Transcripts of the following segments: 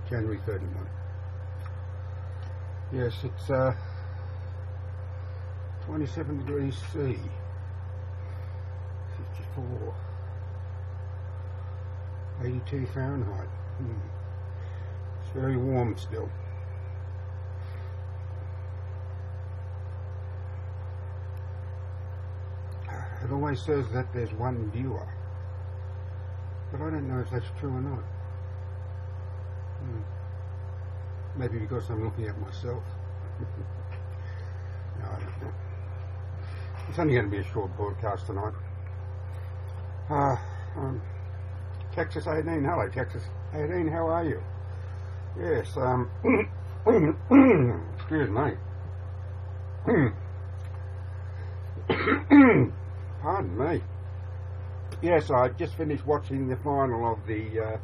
January 31. Yes, it's 27 degrees C, 54, 82 Fahrenheit. It's very warm still. It always says that there's one viewer, but I don't know if that's true or not. Maybe because I'm looking at myself. No, I don't know. It's only going to be a short broadcast tonight. Texas 18, hello Texas 18, how are you? Yes, excuse me. Pardon me. Yes, I just finished watching the final of the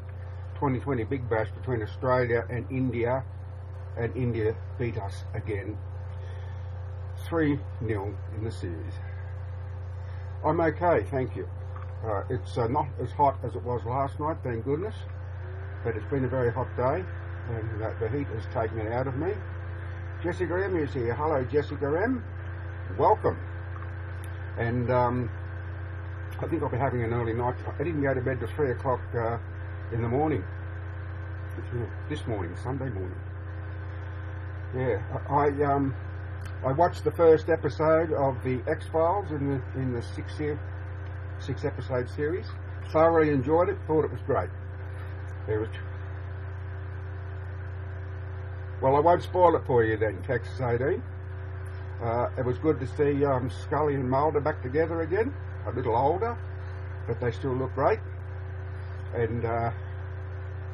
2020 Big Bash between Australia and India beat us again, 3-0 in the series. I'm okay, thank you. It's not as hot as it was last night, thank goodness, but it's been a very hot day, and the heat has taken it out of me. Jessica M is here. Hello, Jessica M. Welcome. And I think I'll be having an early night. I didn't go to bed till 3 o'clock in the morning. This morning, Sunday morning. Yeah, I watched the first episode of the X-Files in the six episode series. Thoroughly enjoyed it. Thought it was great. Well, I won't spoil it for you then, Texas 18. It was good to see Scully and Mulder back together again. A little older, but they still look great. And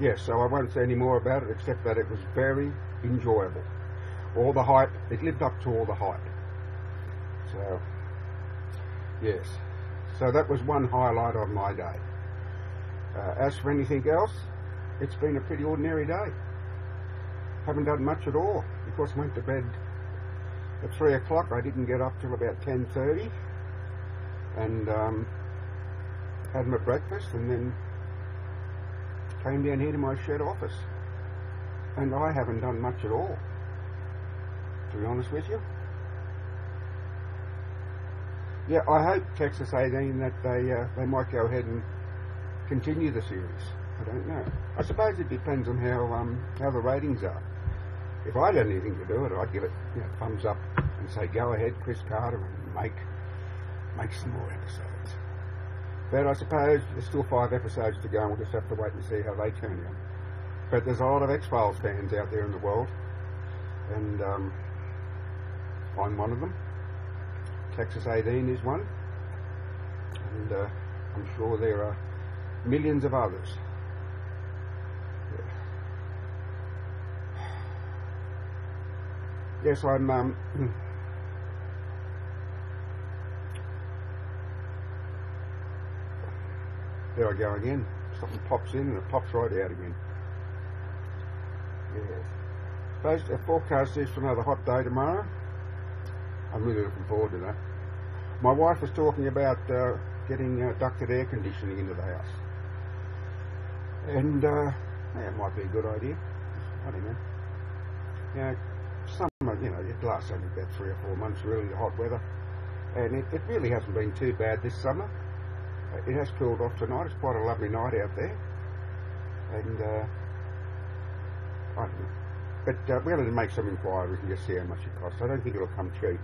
yes, so I won't say any more about it except that it was very enjoyable. All the hype, it lived up to all the hype. So, yes. So that was one highlight of my day. As for anything else, it's been a pretty ordinary day. Haven't done much at all. Of course, went to bed at 3 o'clock. I didn't get up till about 10:30. And had my breakfast and then came down here to my shed office. And I haven't done much at all, to be honest with you. Yeah, I hope Texas 18 that they might go ahead and continue the series. I don't know. I suppose it depends on how the ratings are. If I had anything to do with it, I'd give it thumbs up and say go ahead, Chris Carter, and make some more episodes. But I suppose there's still 5 episodes to go and we'll just have to wait and see how they turn out. But there's a lot of X-Files fans out there in the world, and I'm one of them. Texas 18 is one, and I'm sure there are millions of others. Yeah. Yes, I'm there I go again. Something pops in and it pops right out again. Yes. Suppose the forecast is for another hot day tomorrow. I'm really looking forward to that. My wife was talking about getting ducted air conditioning into the house. And it might be a good idea. I don't know. Summer, it lasts only about 3 or 4 months, really, the hot weather. And it really hasn't been too bad this summer. It has cooled off tonight. It's quite a lovely night out there. And I don't know. But we're going to make some inquiries and just see how much it costs. I don't think it'll come cheap.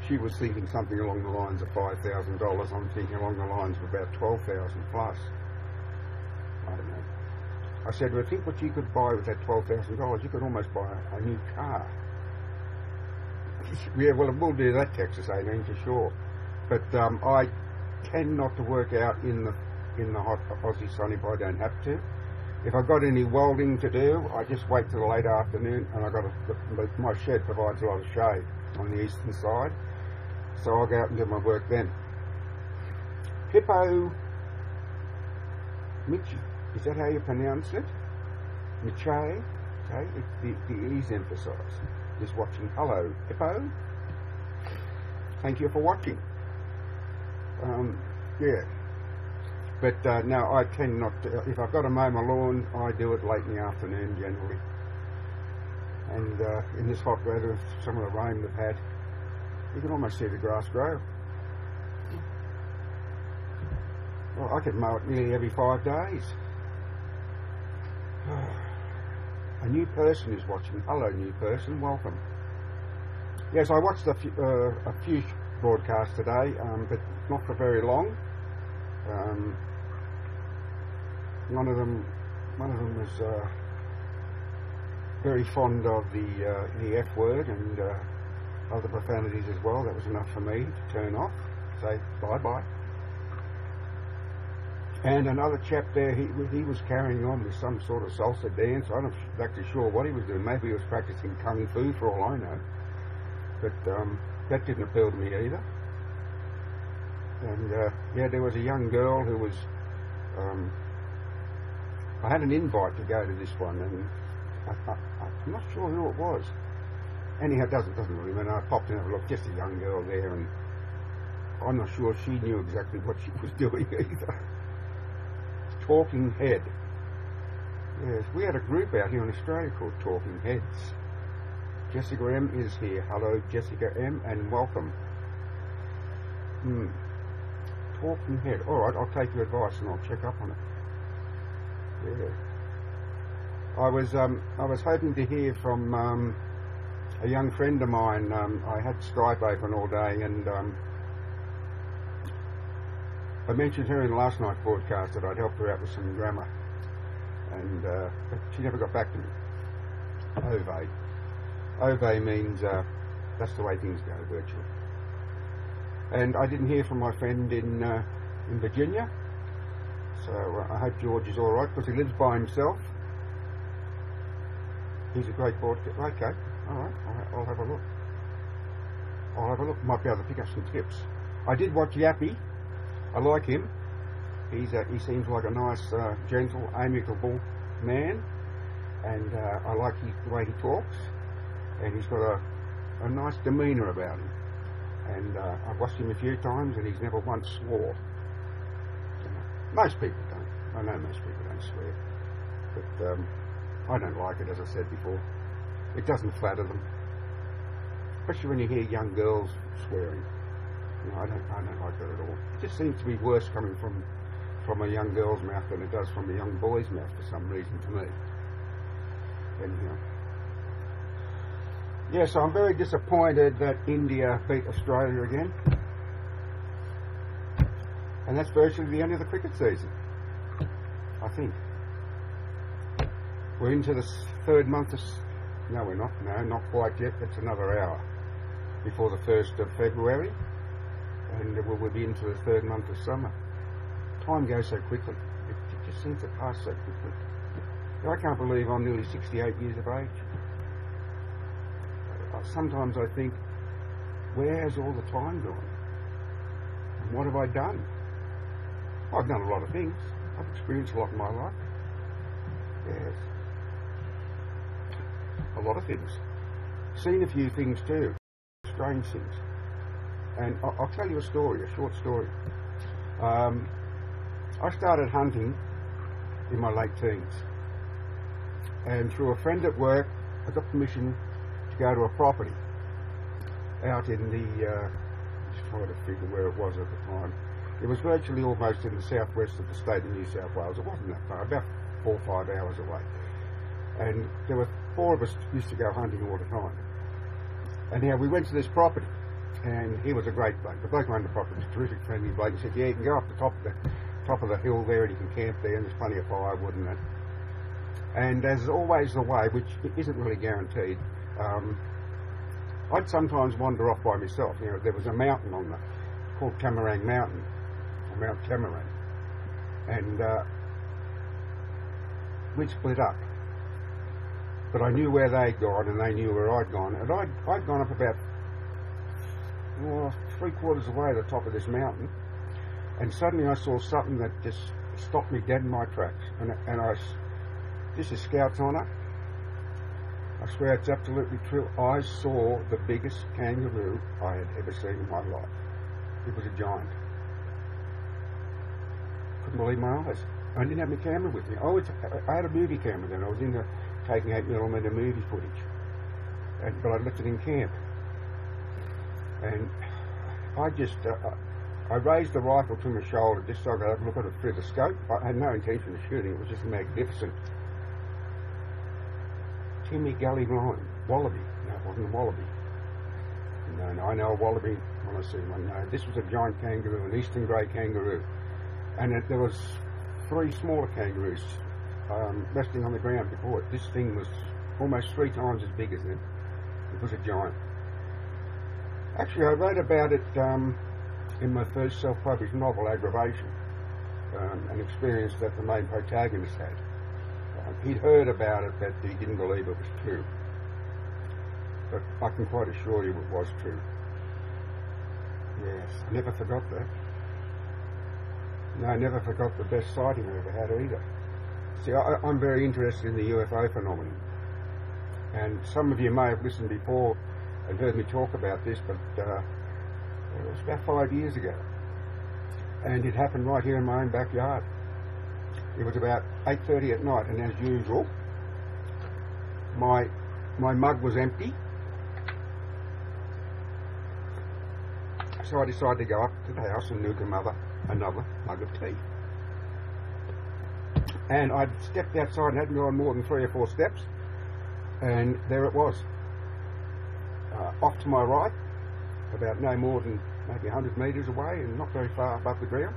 She was thinking something along the lines of $5,000. I'm thinking along the lines of about $12,000 plus. I don't know. I said, well, think what you could buy with that $12,000. You could almost buy a new car. Yeah, well, we'll do that, Texas 18, for sure. But I tend not to work out in the hot Aussie sun if I don't have to. If I've got any welding to do, I just wait till the late afternoon, and my shed provides a lot of shade on the eastern side, so I'll go out and do my work then. Hippo Michi, is that how you pronounce it? Miche, okay, the E's emphasised, is watching. Hello, Hippo. Thank you for watching. Yeah. But no, I tend not to. If I've got to mow my lawn, I do it late in the afternoon generally. And in this hot weather, some of the rain we've had, you can almost see the grass grow. Well, I could mow it nearly every 5 days. A new person is watching. Hello, new person. Welcome. Yes, I watched a few broadcasts today, but not for very long. One of them was very fond of the F word and other profanities as well. That was enough for me to turn off, say bye-bye. And another chap there, he was carrying on with some sort of salsa dance. I'm not exactly sure what he was doing. Maybe he was practicing kung fu for all I know. But that didn't appeal to me either. And yeah, there was a young girl who was... I had an invite to go to this one, and I'm not sure who it was. Anyhow, it doesn't really matter. I popped in and had a look, just a young girl there, and I'm not sure she knew exactly what she was doing either. Talking Head. Yes, we had a group out here in Australia called Talking Heads. Jessica M is here. Hello, Jessica M, and welcome. Talking Head. All right, I'll take your advice and I'll check up on it. Yeah. I was hoping to hear from a young friend of mine. I had Skype open all day, and I mentioned her in last night's broadcast that I'd help her out with some grammar, and but she never got back to me. Ove. Ove means that's the way things go, virtually. And I didn't hear from my friend in Virginia, so I hope George is all right, because he lives by himself. He's a great broadcaster. Okay, all right, I'll have a look. I'll have a look. Might be able to pick up some tips. I did watch Yappy. I like him. He seems like a nice, gentle, amicable man, and I like the way he talks, and he's got a nice demeanour about him. And I've watched him a few times, and he's never once swore. You know, most people don't. I know most people don't swear, but I don't like it, as I said before. It doesn't flatter them, especially when you hear young girls swearing. You know, I don't like that at all. It just seems to be worse coming from a young girl's mouth than it does from a young boy's mouth for some reason to me. Anyhow. Yes, I'm very disappointed that India beat Australia again. And that's virtually the end of the cricket season, I think. We're into the third month of... No, we're not. No, not quite yet. It's another hour before the 1st of February. And we'll be into the third month of summer. Time goes so quickly. It just seems to pass so quickly. I can't believe I'm nearly 68 years of age. Sometimes I think, where has all the time gone? And what have I done? I've done a lot of things. I've experienced a lot in my life. Yes. A lot of things. Seen a few things too. Strange things. And I'll tell you a story, a short story. I started hunting in my late teens. And through a friend at work, I got permission to go to a property out in the, just trying to figure where it was at the time. It was virtually almost in the southwest of the state of New South Wales. It wasn't that far, about 4 or 5 hours away. And there were 4 of us used to go hunting all the time. And now we went to this property, and he was a great bloke. The bloke who owned the property was a terrific, friendly bloke. He said, yeah, you can go up the top of the hill there, and you can camp there, and there's plenty of firewood and that. And as always the way, which isn't really guaranteed, I'd sometimes wander off by myself. You know, there was a mountain on called Tamarang Mountain, or Mount Tamarang, and we'd split up. But I knew where they'd gone, and they knew where I'd gone. And I'd gone up about 3/4 of the way to the top of this mountain, and suddenly I saw something that just stopped me dead in my tracks. And this is Scout's honour. I swear it's absolutely true. I saw the biggest kangaroo I had ever seen in my life. It was a giant. couldn't believe my eyes. I didn't have my camera with me. I had a movie camera then. I was into taking 8mm movie footage, but I left it in camp. And I raised the rifle to my shoulder just so I could look at it through the scope. I had no intention of shooting. It was just magnificent. Timmy Gully Lion. Wallaby. No, it wasn't a wallaby. No, I know a wallaby when I see one. No, this was a giant kangaroo, an eastern grey kangaroo. And there was 3 smaller kangaroos resting on the ground before it. This thing was almost 3 times as big as them. It was a giant. Actually, I wrote about it in my first self-published novel, Aggravation, an experience that the main protagonist had. He'd heard about it, but he didn't believe it was true. But I can quite assure you it was true. Yes, I never forgot that. No, I never forgot the best sighting I ever had either. See, I'm very interested in the UFO phenomenon. And some of you may have listened before and heard me talk about this, but it was about 5 years ago. And it happened right here in my own backyard. It was about 8:30 at night, and as usual, my mug was empty. So I decided to go up to the house and nuke another mug of tea. And I'd stepped outside and hadn't gone more than 3 or 4 steps, and there it was. Off to my right, about no more than maybe 100 metres away and not very far above the ground,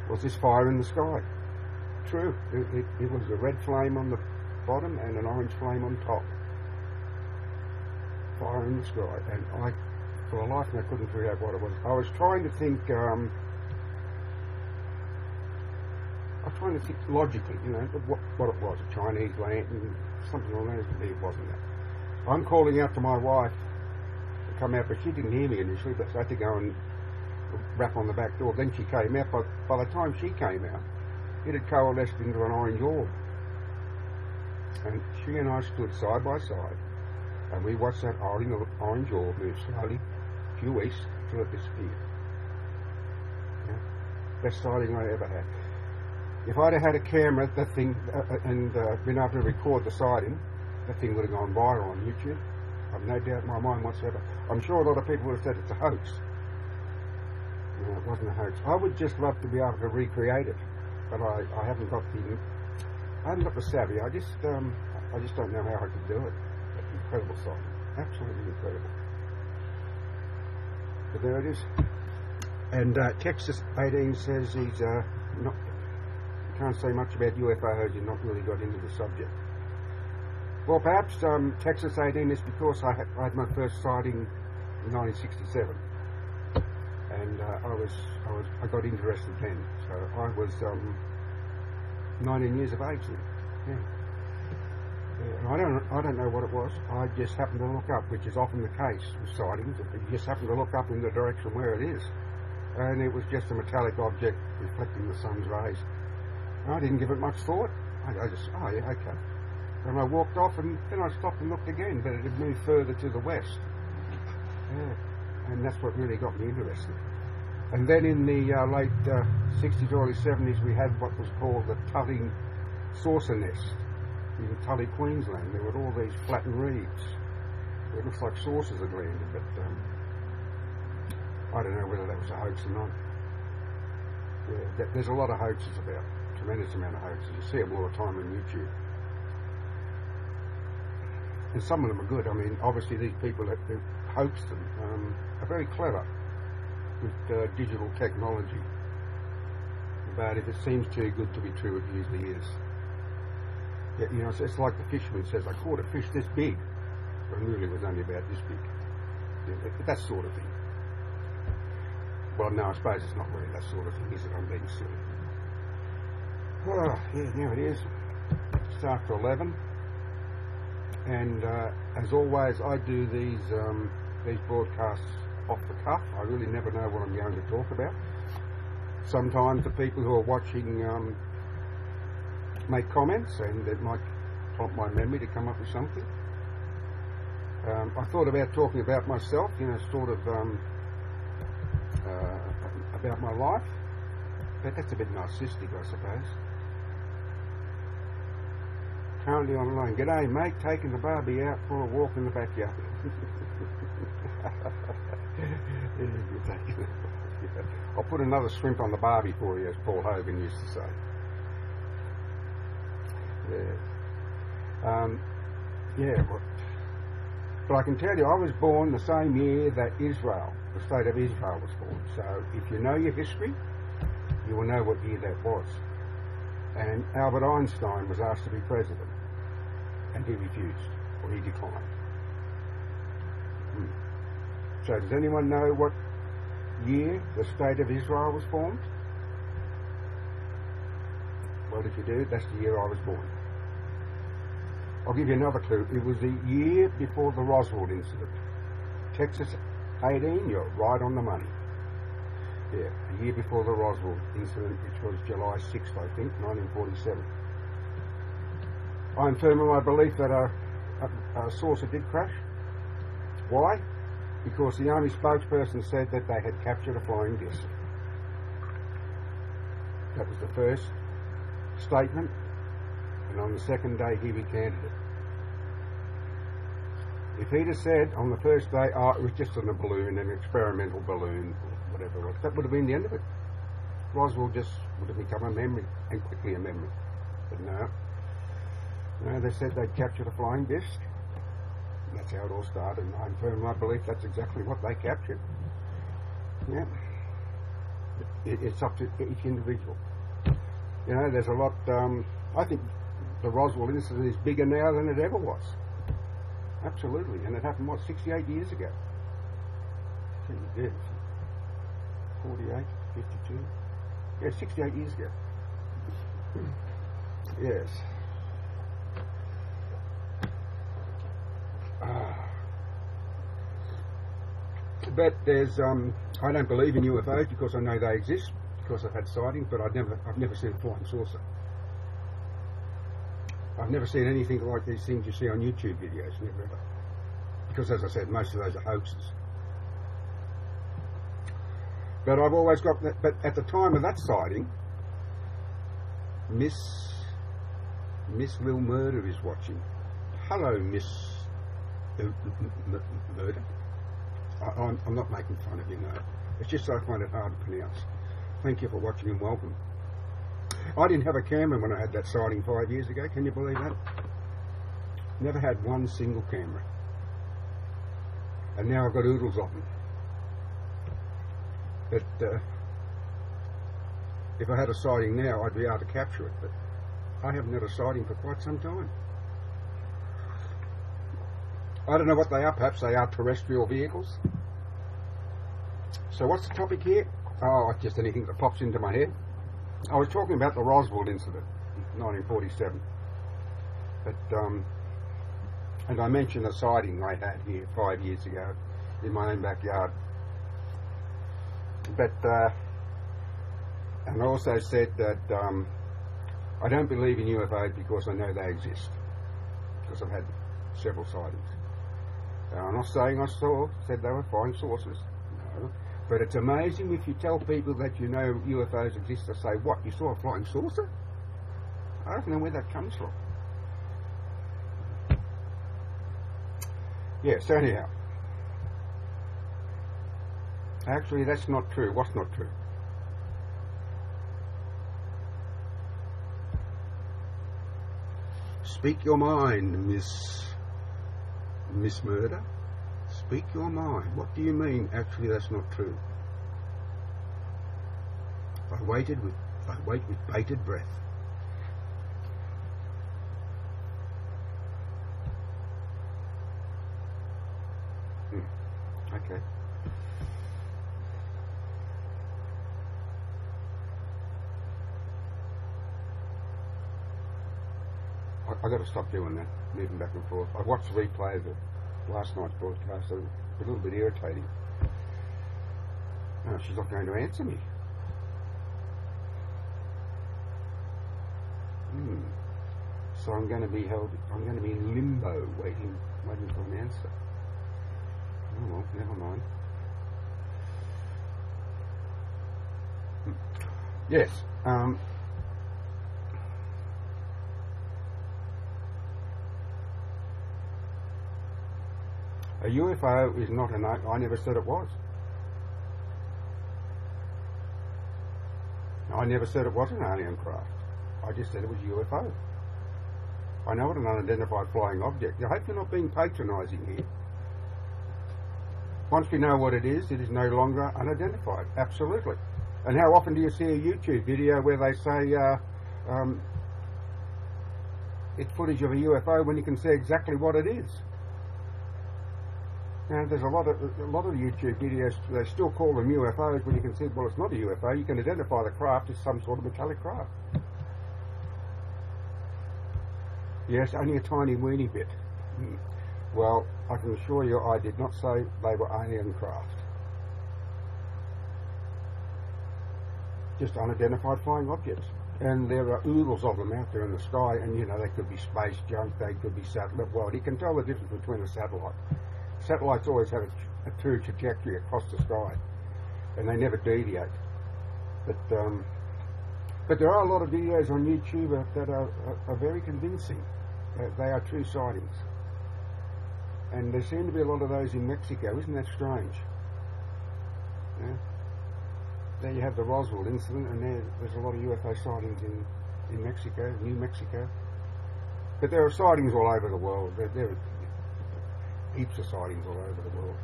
was this fire in the sky. True, it was a red flame on the bottom and an orange flame on top. Fire in the sky, and for the life of me, I couldn't figure out what it was. I was trying to think logically, what it was, a Chinese lantern, something along those lines. It wasn't that. I'm calling out to my wife to come out, but she didn't hear me initially, but so I had to go and rap on the back door. Then she came out. By the time she came out, it had coalesced into an orange orb. And she and I stood side by side, and we watched that orange orb move slowly due east till it disappeared. Yeah. Best sighting I ever had. If I'd have had a camera, that thing, and been able to record the sighting, that thing would have gone viral on YouTube. I've no doubt in my mind whatsoever. I'm sure a lot of people would have said it's a hoax. No, it wasn't a hoax. I would just love to be able to recreate it, but I haven't got the savvy. I just don't know how I could do it. That's incredible sighting. Absolutely incredible. But there it is. And Texas 18 says he's can't say much about UFOs. You've not really got into the subject. Well, perhaps Texas 18 is because I had my first sighting in 1967, and I got interested then. So I was 19 years of age then. Yeah. I don't know what it was. I just happened to look up, which is often the case with sightings. You just happen to look up in the direction where it is, and it was just a metallic object reflecting the sun's rays. I didn't give it much thought. I just, oh yeah, okay. And I walked off, and then I stopped and looked again, but it had moved further to the west. Yeah, and that's what really got me interested. And then in the late 60s, early 70s, we had what was called the Tully saucer nest in Tully, Queensland. There were all these flattened reeds. It looks like saucers had landed, but I don't know whether that was a hoax or not. Yeah, there's a lot of hoaxes about. Tremendous amount of hoaxes. You see them all the time on YouTube. And some of them are good. I mean, obviously these people that hoax them are very clever with digital technology. But if it seems too good to be true, it usually is. Yeah, it's like the fisherman says, I caught a fish this big, when really it was only about this big. Yeah, that sort of thing. Well, no, I suppose it's not really that sort of thing, is it? I'm being silly. Oh, yeah, now it is. It's after 11. And as always, I do these broadcasts off the cuff. I really never know what I'm going to talk about. Sometimes the people who are watching make comments, and it might prompt my memory to come up with something. I thought about talking about myself, sort of about my life. But that's a bit narcissistic, I suppose. Currently online. G'day, mate. Taking the Barbie out for a walk in the backyard. I'll put another shrimp on the Barbie for you, as Paul Hogan used to say. Yeah. But I can tell you, I was born the same year that Israel, the state of Israel, was formed. So if you know your history, you will know what year that was. And Albert Einstein was asked to be president, and he refused, or he declined. So does anyone know what year the state of Israel was formed? Well, if you do, that's the year I was born. I'll give you another clue. It was the year before the Roswell incident. Texas 18, you're right on the money. Yeah, a year before the Roswell incident, which was July 6th, I think, 1947. I'm firm in my belief that a saucer did crash. Why? Because the Army spokesperson said that they had captured a flying disc. That was the first statement, and on the second day he recanted it. If he'd have said on the first day, oh, it was just on a balloon, an experimental balloon, or whatever it was, that would have been the end of it. Roswell just would have become a memory, and quickly a memory. But no, they said they'd captured a flying disc. That's how it all started, and I'm firm in my belief that's exactly what they captured. Yeah. It's up to each individual. You know, there's a lot, I think the Roswell incident is bigger now than it ever was. Absolutely, and it happened, 68 years ago? Yeah, 48, 52, yeah, 68 years ago. Yes. But there's, I don't believe in UFOs because I know they exist, because I've had sightings, but I've never seen a flying saucer. I've never seen anything like these things you see on YouTube videos, never ever. Because as I said, most of those are hoaxes. But I've always got that, but at the time of that sighting, Miss Lil Murder is watching. Hello, Miss Murder. I'm not making fun of you, no. It's just I find it hard to pronounce. Thank you for watching and welcome. I didn't have a camera when I had that sighting 5 years ago. Can you believe that? Never had one single camera. And now I've got oodles of them. But if I had a sighting now, I'd be able to capture it. But I haven't had a sighting for quite some time. I don't know what they are. Perhaps they are terrestrial vehicles. So what's the topic here? Oh, just anything that pops into my head. I was talking about the Roswell incident, 1947. But, and I mentioned a sighting I had here 5 years ago in my own backyard. But, and I also said that I don't believe in UFOs because I know they exist. Because I've had several sightings. I'm not saying I said they were flying saucers. No. But it's amazing if you tell people that you know UFOs exist, they say, what, you saw a flying saucer? I don't know where that comes from. Yeah, so anyhow. Actually, that's not true. What's not true? Speak your mind, Miss Murder. Speak your mind. What do you mean, actually, that's not true? I wait with bated breath. Okay. I've got to stop doing that, moving back and forth. I watched the replay of last night's broadcast, so it's a little bit irritating. No, she's not going to answer me. So I'm going to be in limbo, waiting for an answer. Oh well, never mind. Yes. A UFO is not an... I never said it was. I never said it was an alien craft. I just said it was UFO. I know what an unidentified flying object. I hope you're not being patronising here. Once we know what it is no longer unidentified. Absolutely. And how often do you see a YouTube video where they say it's footage of a UFO when you can see exactly what it is? Now, there's a lot of YouTube videos, they still call them UFOs when you can see, well, it's not a UFO. You can identify the craft as some sort of metallic craft. Yes, only a tiny weeny bit. Well, I can assure you I did not say they were alien craft. Just unidentified flying objects. And there are oodles of them out there in the sky, and you know, they could be space junk, they could be satellite. Well, you can tell the difference between a satellite. Satellites always have a true trajectory across the sky, and they never deviate. But there are a lot of videos on YouTube that are very convincing. They are true sightings. And there seem to be a lot of those in Mexico. Isn't that strange? Yeah. There you have the Roswell incident, and there's a lot of UFO sightings in Mexico, New Mexico. But there are sightings all over the world. There are heaps of sightings all over the world.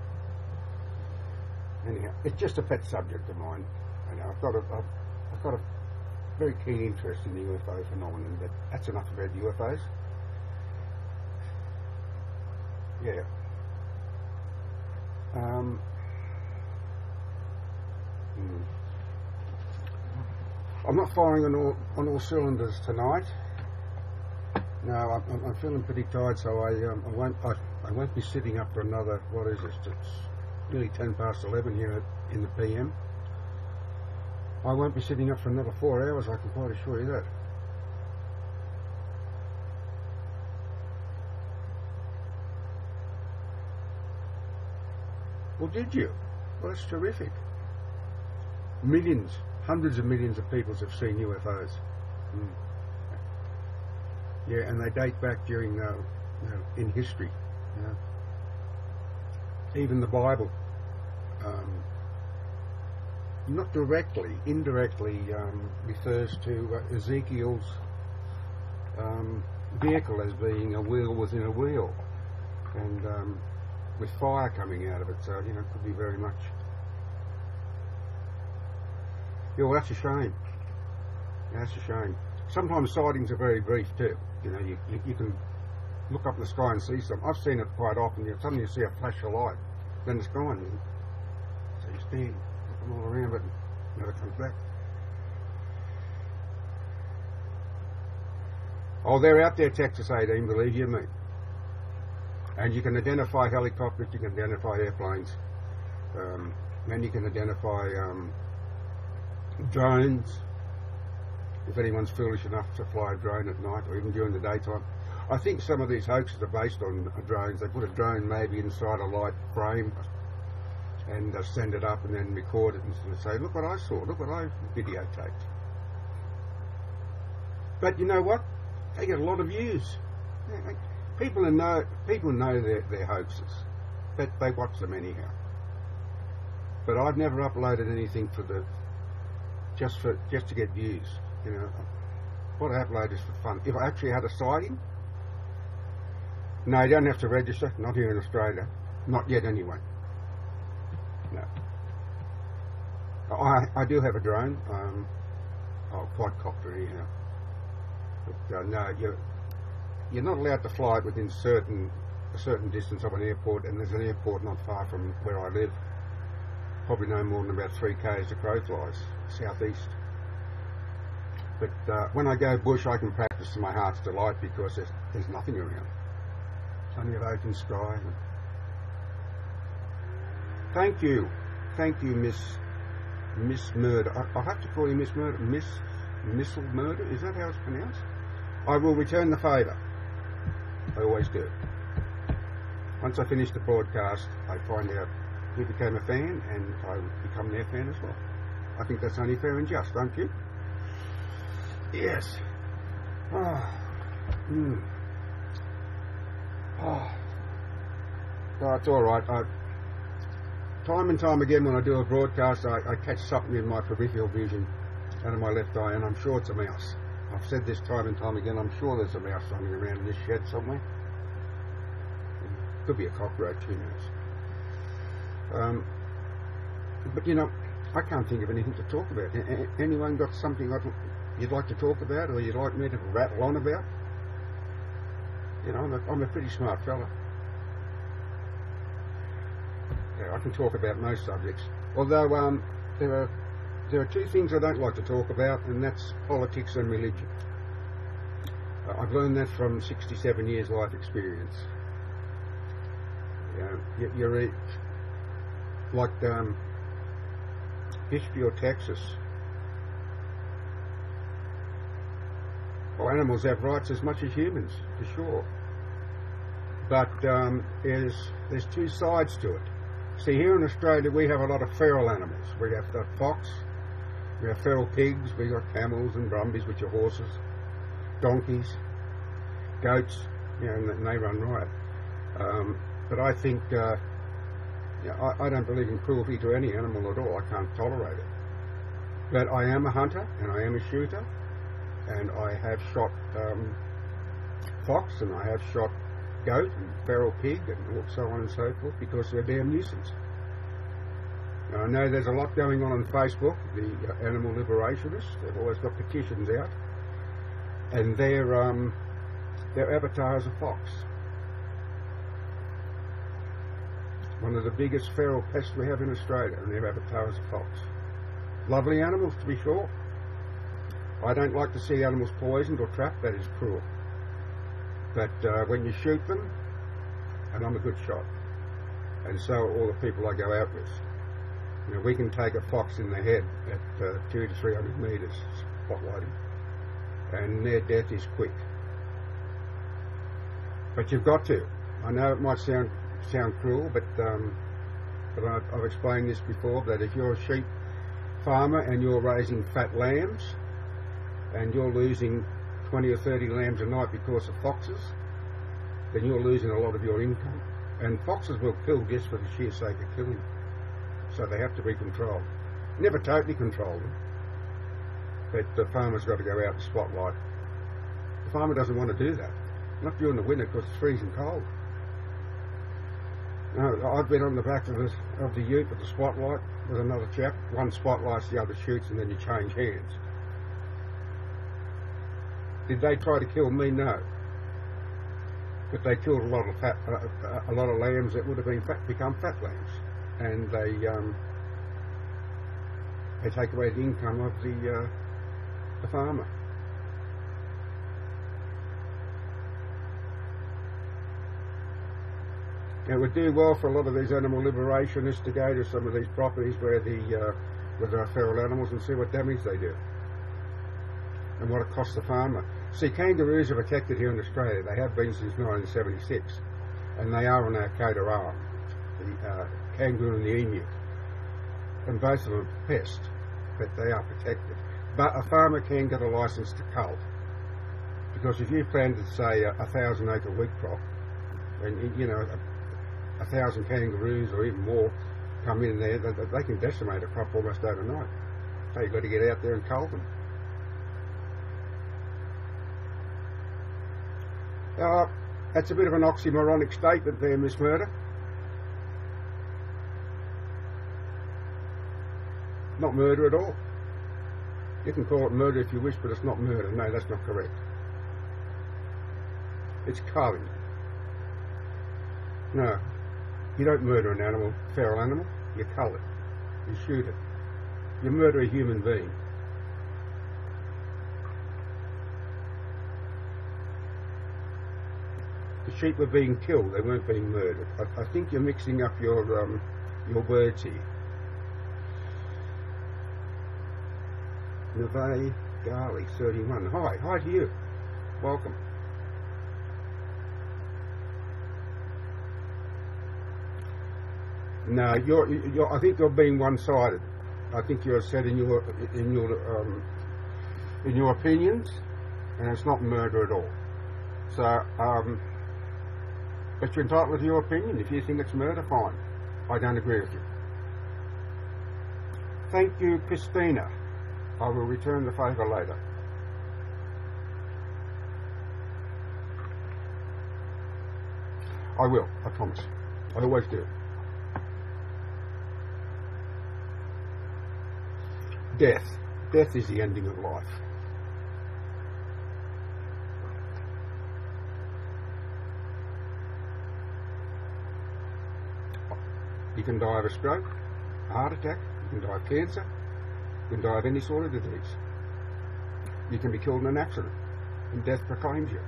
Anyhow, it's just a pet subject of mine. You know, I've got a very keen interest in the UFO phenomenon, but that's enough about UFOs. Yeah. I'm not firing on all cylinders tonight. No, I'm feeling pretty tired, so I won't be sitting up for another. What is this? It's nearly 11:10 here in the PM. I won't be sitting up for another 4 hours. I can quite assure you that. Well, did you? Well, that's terrific. Millions, hundreds of millions of people have seen UFOs. Yeah, and they date back during, in history. Even the Bible, not directly, indirectly refers to Ezekiel's vehicle as being a wheel within a wheel, and with fire coming out of it. So you know, it could be very much. Yeah, well, that's a shame. Yeah, that's a shame. Sometimes sightings are very brief too. You know, you can look up in the sky and see something. I've seen it quite often. Suddenly you see a flash of light, then it's gone. So you stand, looking all around, but it never comes back. Oh, they're out there, Texas 18, believe you me. And you can identify helicopters, you can identify airplanes, and you can identify drones. If anyone's foolish enough to fly a drone at night or even during the daytime. I think some of these hoaxes are based on drones. They put a drone maybe inside a light frame and send it up and then record it and say, look what I saw, look what I videotaped. But you know what? They get a lot of views. People know they're hoaxes, but they watch them anyhow. But I've never uploaded anything just to get views. You know, what I upload is for fun. If I actually had a sighting, no, you don't have to register. Not here in Australia, not yet anyway. No. I do have a drone, quadcopter anyhow. But no, you're not allowed to fly it within a certain distance of an airport, and there's an airport not far from where I live. Probably no more than about 3 k's the crow flies, southeast. But when I go bush, I can practice to my heart's delight because there's nothing around. It's only an open sky. Thank you, Miss Murder. I'll have to call you Miss Murder. Missile Murder. Is that how it's pronounced? I will return the favour. I always do. Once I finish the broadcast, I find out who became a fan, and I become their fan as well. I think that's only fair and just, don't you? Yes. Oh. Mm. Oh. Oh, it's all right. Time and time again when I do a broadcast, I catch something in my peripheral vision out of my left eye, and I'm sure it's a mouse. I've said this time and time again, I'm sure there's a mouse running around in this shed somewhere. Could be a cockroach, who knows. But you know, I can't think of anything to talk about. Anyone got something you'd like to talk about, or you'd like me to rattle on about? You know, I'm a pretty smart fella. Yeah, I can talk about most subjects. Although there are two things I don't like to talk about, and that's politics and religion. I've learned that from 67 years life experience. You're like history or Texas. Well, animals have rights as much as humans, for sure. But there's two sides to it. See, here in Australia we have a lot of feral animals. We have the fox, we have feral pigs, we got camels and brumbies, which are horses, donkeys, goats, you know, and they run riot. But I think, I don't believe in cruelty to any animal at all. I can't tolerate it. But I am a hunter and I am a shooter, and I have shot fox and I have shot goat and feral pig and so on and so forth because they're a damn nuisance. Now, I know there's a lot going on Facebook, the animal liberationists. They've always got petitions out, and their avatar is a fox. One of the biggest feral pests we have in Australia, and their avatar is a fox. Lovely animals, to be sure. I don't like to see animals poisoned or trapped. That is cruel. But when you shoot them, and I'm a good shot, and so are all the people I go out with. You know, we can take a fox in the head at 200 to 300 metres, spotlighting, and their death is quick. But you've got to. I know it might sound cruel, but I've explained this before, that if you're a sheep farmer and you're raising fat lambs, and you're losing 20 or 30 lambs a night because of foxes, then you're losing a lot of your income. And foxes will kill just for the sheer sake of killing. So they have to be controlled. Never totally control them, but the farmer's got to go out and spotlight. The farmer doesn't want to do that. Not during the winter because it's freezing cold. No, I've been on the back of the ute with the spotlight with another chap. One spotlights, the other shoots, and then you change hands. Did they try to kill me? No. But they killed a lot of lambs that would have become fat lambs, and they take away the income of the farmer. It would do well for a lot of these animal liberationists to go to some of these properties where there are feral animals and see what damage they do and what it costs the farmer. See, kangaroos are protected here in Australia. They have been since 1976, and they are on our coat of arms, the kangaroo and the emu, and both of them are pests, but they are protected. But a farmer can get a licence to cull, because if you planted, say, a 1,000-acre wheat crop, and you know 1,000 kangaroos or even more come in there, they can decimate a crop almost overnight. So you've got to get out there and cull them. That's a bit of an oxymoronic statement there, Miss Murder. Not murder at all. You can call it murder if you wish, but it's not murder. No, that's not correct. It's culling. No, you don't murder an animal, feral animal. You cull it. You shoot it. You murder a human being. The sheep were being killed, they weren't being murdered. I think you're mixing up your words here. Neve Garley, 31. Hi to you. Welcome. No, I think you're being one-sided. I think you're setting your in your opinions, and it's not murder at all. So, but you're entitled to your opinion. If you think it's murder, fine. I don't agree with you. Thank you, Christina. I will return the favour later. I will, I promise. I always do. Death. Death is the ending of life. You can die of a stroke, a heart attack, you can die of cancer, you can die of any sort of disease. You can be killed in an accident, and death proclaims you.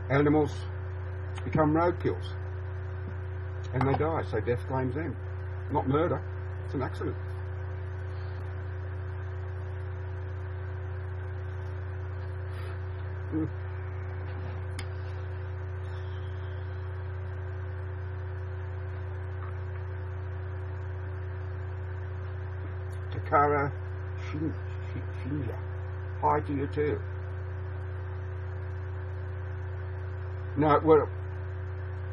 Animals become roadkills, and they die, so death claims them. Not murder, it's an accident. Takara Shinja, hi to you too. No, well,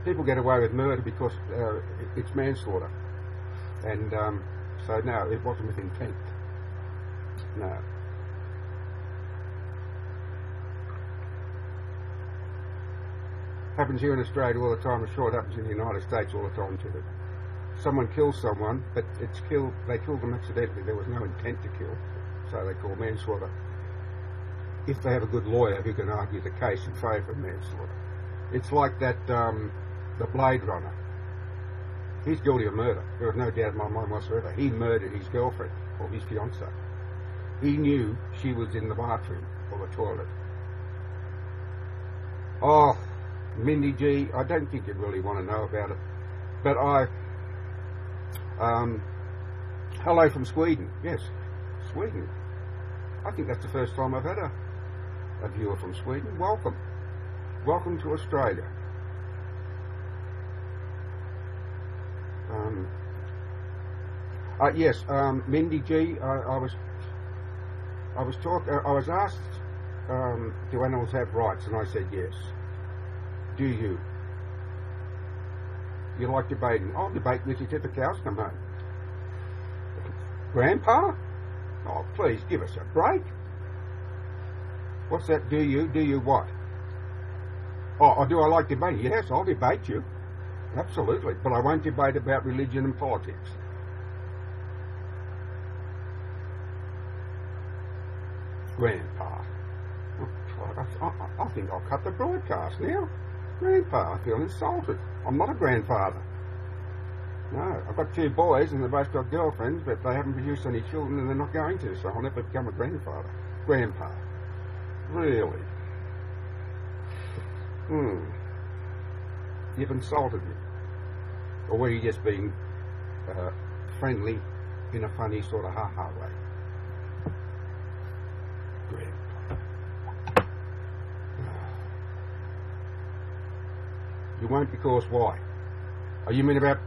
people get away with murder because it's manslaughter, and so no, it wasn't with intent. No. Happens here in Australia all the time. I'm sure it happens in the United States all the time too. Someone kills someone, but they killed them accidentally. There was no intent to kill, so they call manslaughter. If they have a good lawyer who can argue the case in favour of manslaughter. It's like that, the Blade Runner. He's guilty of murder. There was no doubt in my mind whatsoever. He murdered his girlfriend, or his fiancée. He knew she was in the bathroom or the toilet. Oh, Mindy G, I don't think you'd really want to know about it. But hello from Sweden. Yes, Sweden. I think that's the first time I've had a viewer from Sweden. Welcome. Welcome to Australia. Yes, Mindy G, I was asked, do animals have rights? And I said yes. Do you? You like debating? I'll debate with you till the cows come home. Grandpa? Oh, please give us a break. What's that? Do you? Do you what? Oh, do I like debating? Yes, I'll debate you. Absolutely. But I won't debate about religion and politics. Grandpa. I think I'll cut the broadcast now. Grandpa, I feel insulted. I'm not a grandfather. No, I've got 2 boys and they've both got girlfriends, but they haven't produced any children and they're not going to, so I'll never become a grandfather. Grandpa. Really? You've insulted me. Or were you just being friendly in a funny sort of ha-ha way? Grandpa. You won't, because why? Oh, you mean about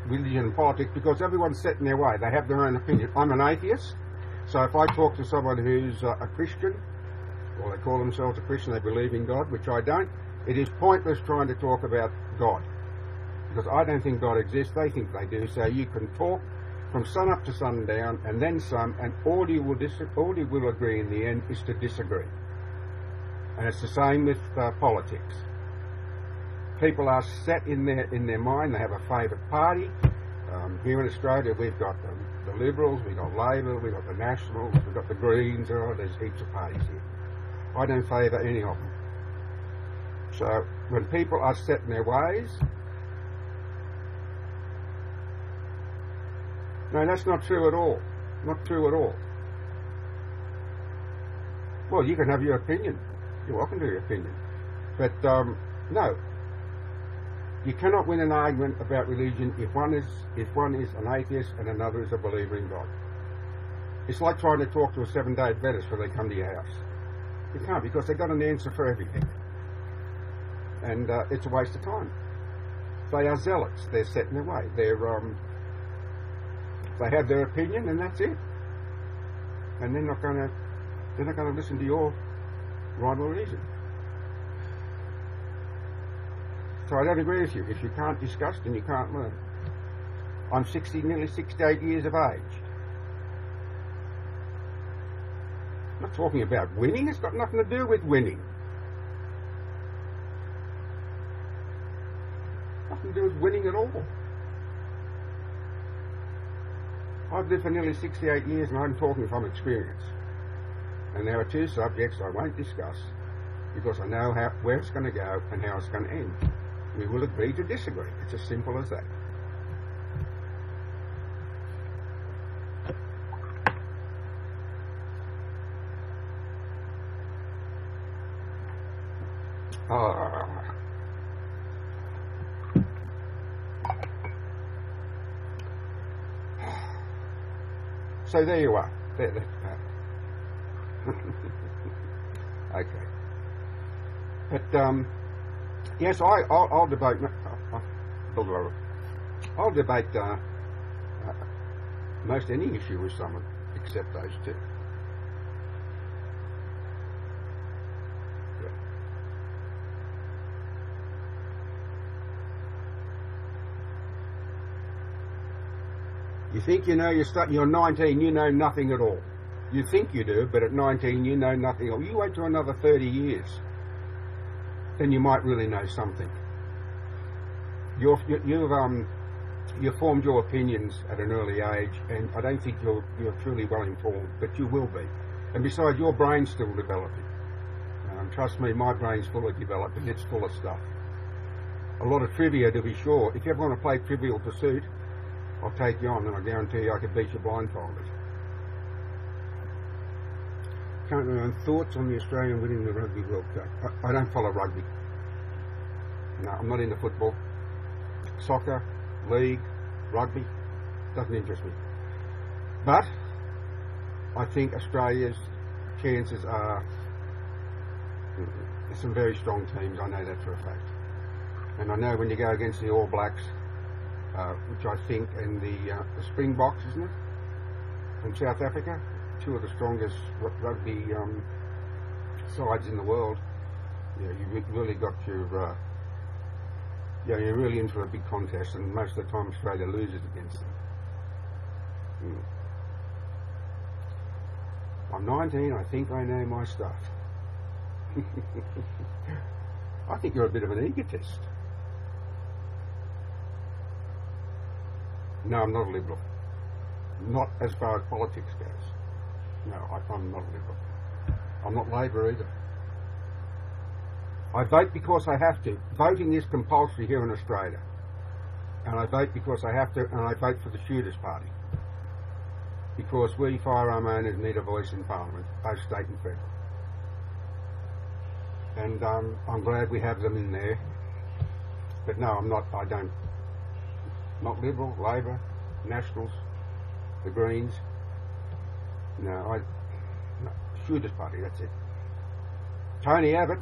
religion and politics? Because everyone's set in their way. They have their own opinion. I'm an atheist, so if I talk to someone who's a Christian, or they call themselves a Christian, they believe in God, which I don't, it is pointless trying to talk about God. Because I don't think God exists, they think they do. So you can talk from sun up to sundown, and then some, and all you will agree in the end is to disagree. And it's the same with politics. People are set in their mind. They have a favourite party. Here in Australia, we've got the Liberals, we've got Labor, we've got the Nationals, we've got the Greens. There's heaps of parties here. I don't favour any of them. So when people are set in their ways, no, that's not true at all. Not true at all. Well, you can have your opinion. You're welcome to your opinion. But no. You cannot win an argument about religion if one is an atheist and another is a believer in God. It's like trying to talk to a Seventh-day Adventist when they come to your house. You can't, because they've got an answer for everything. And it's a waste of time. They are zealots. They're set in their way. They have their opinion, and that's it. And they're not going to listen to your rhyme or reason. So I don't agree with you. If you can't discuss, then you can't learn. I'm nearly 68 years of age. I'm not talking about winning. It's got nothing to do with winning. Nothing to do with winning at all. I've lived for nearly 68 years, and I'm talking from experience. And there are two subjects I won't discuss because I know where it's going to go and how it's going to end. We will agree to disagree. It's as simple as that. So there you are. Okay. But yes, I'll debate. I'll debate most any issue with someone except those two. Yeah. You think you know you're 19, you know nothing at all. You think you do, but at 19 you know nothing at all. You wait till another 30 years, then you might really know something. You've formed your opinions at an early age, and I don't think you're truly well informed, but you will be. And besides, your brain's still developing. Trust me, my brain's fully developing. It's full of stuff. A lot of trivia, to be sure. If you ever want to play Trivial Pursuit, I'll take you on, and I guarantee you I could beat you blindfolded. Can't remember thoughts on the Australian winning the Rugby World Cup. I don't follow rugby. No, I'm not into football. Soccer, league, rugby, doesn't interest me. But I think Australia's chances are some very strong teams. I know that for a fact. And I know when you go against the All Blacks, which I think, and the Springboks, isn't it, from South Africa, two of the strongest rugby sides in the world. Yeah, you really got your, you're really in for a big contest, and most of the time Australia loses against them. I'm 19, I think I know my stuff. I think you're a bit of an egotist. No, I'm not a liberal. Not as far as politics goes. No, I'm not a liberal. I'm not Labor either. I vote because I have to. Voting is compulsory here in Australia. And I vote because I have to, and I vote for the Shooters Party. Because we firearm owners need a voice in Parliament, both state and federal. And I'm glad we have them in there. But no, I don't. Not Liberal, Labor, Nationals, the Greens. No, Shooters Party, that's it. Tony Abbott,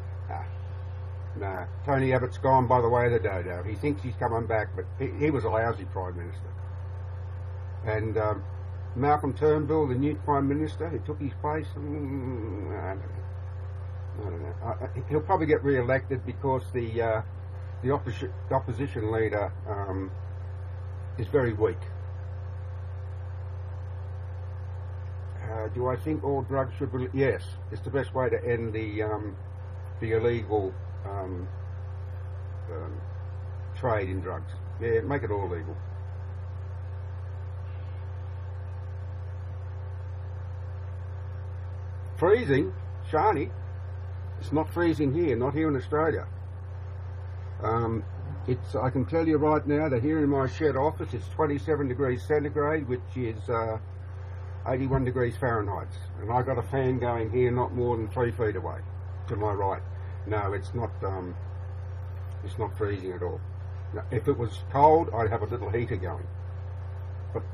no, Tony Abbott's gone by the way of the dodo. He thinks he's coming back, but he was a lousy Prime Minister. And Malcolm Turnbull, the new Prime Minister, who took his place, I don't know. He'll probably get re-elected because the opposition leader is very weak. Do I think all drugs should be? Yes, it's the best way to end the illegal trade in drugs. Yeah, make it all legal. Freezing, Shani. It's not freezing here, not here in Australia. I can tell you right now that here in my shed office it's 27 degrees centigrade, which is 81 degrees Fahrenheit. And I got a fan going here not more than 3 feet away to my right. No, it's not freezing at all. Now, if it was cold, I'd have a little heater going. But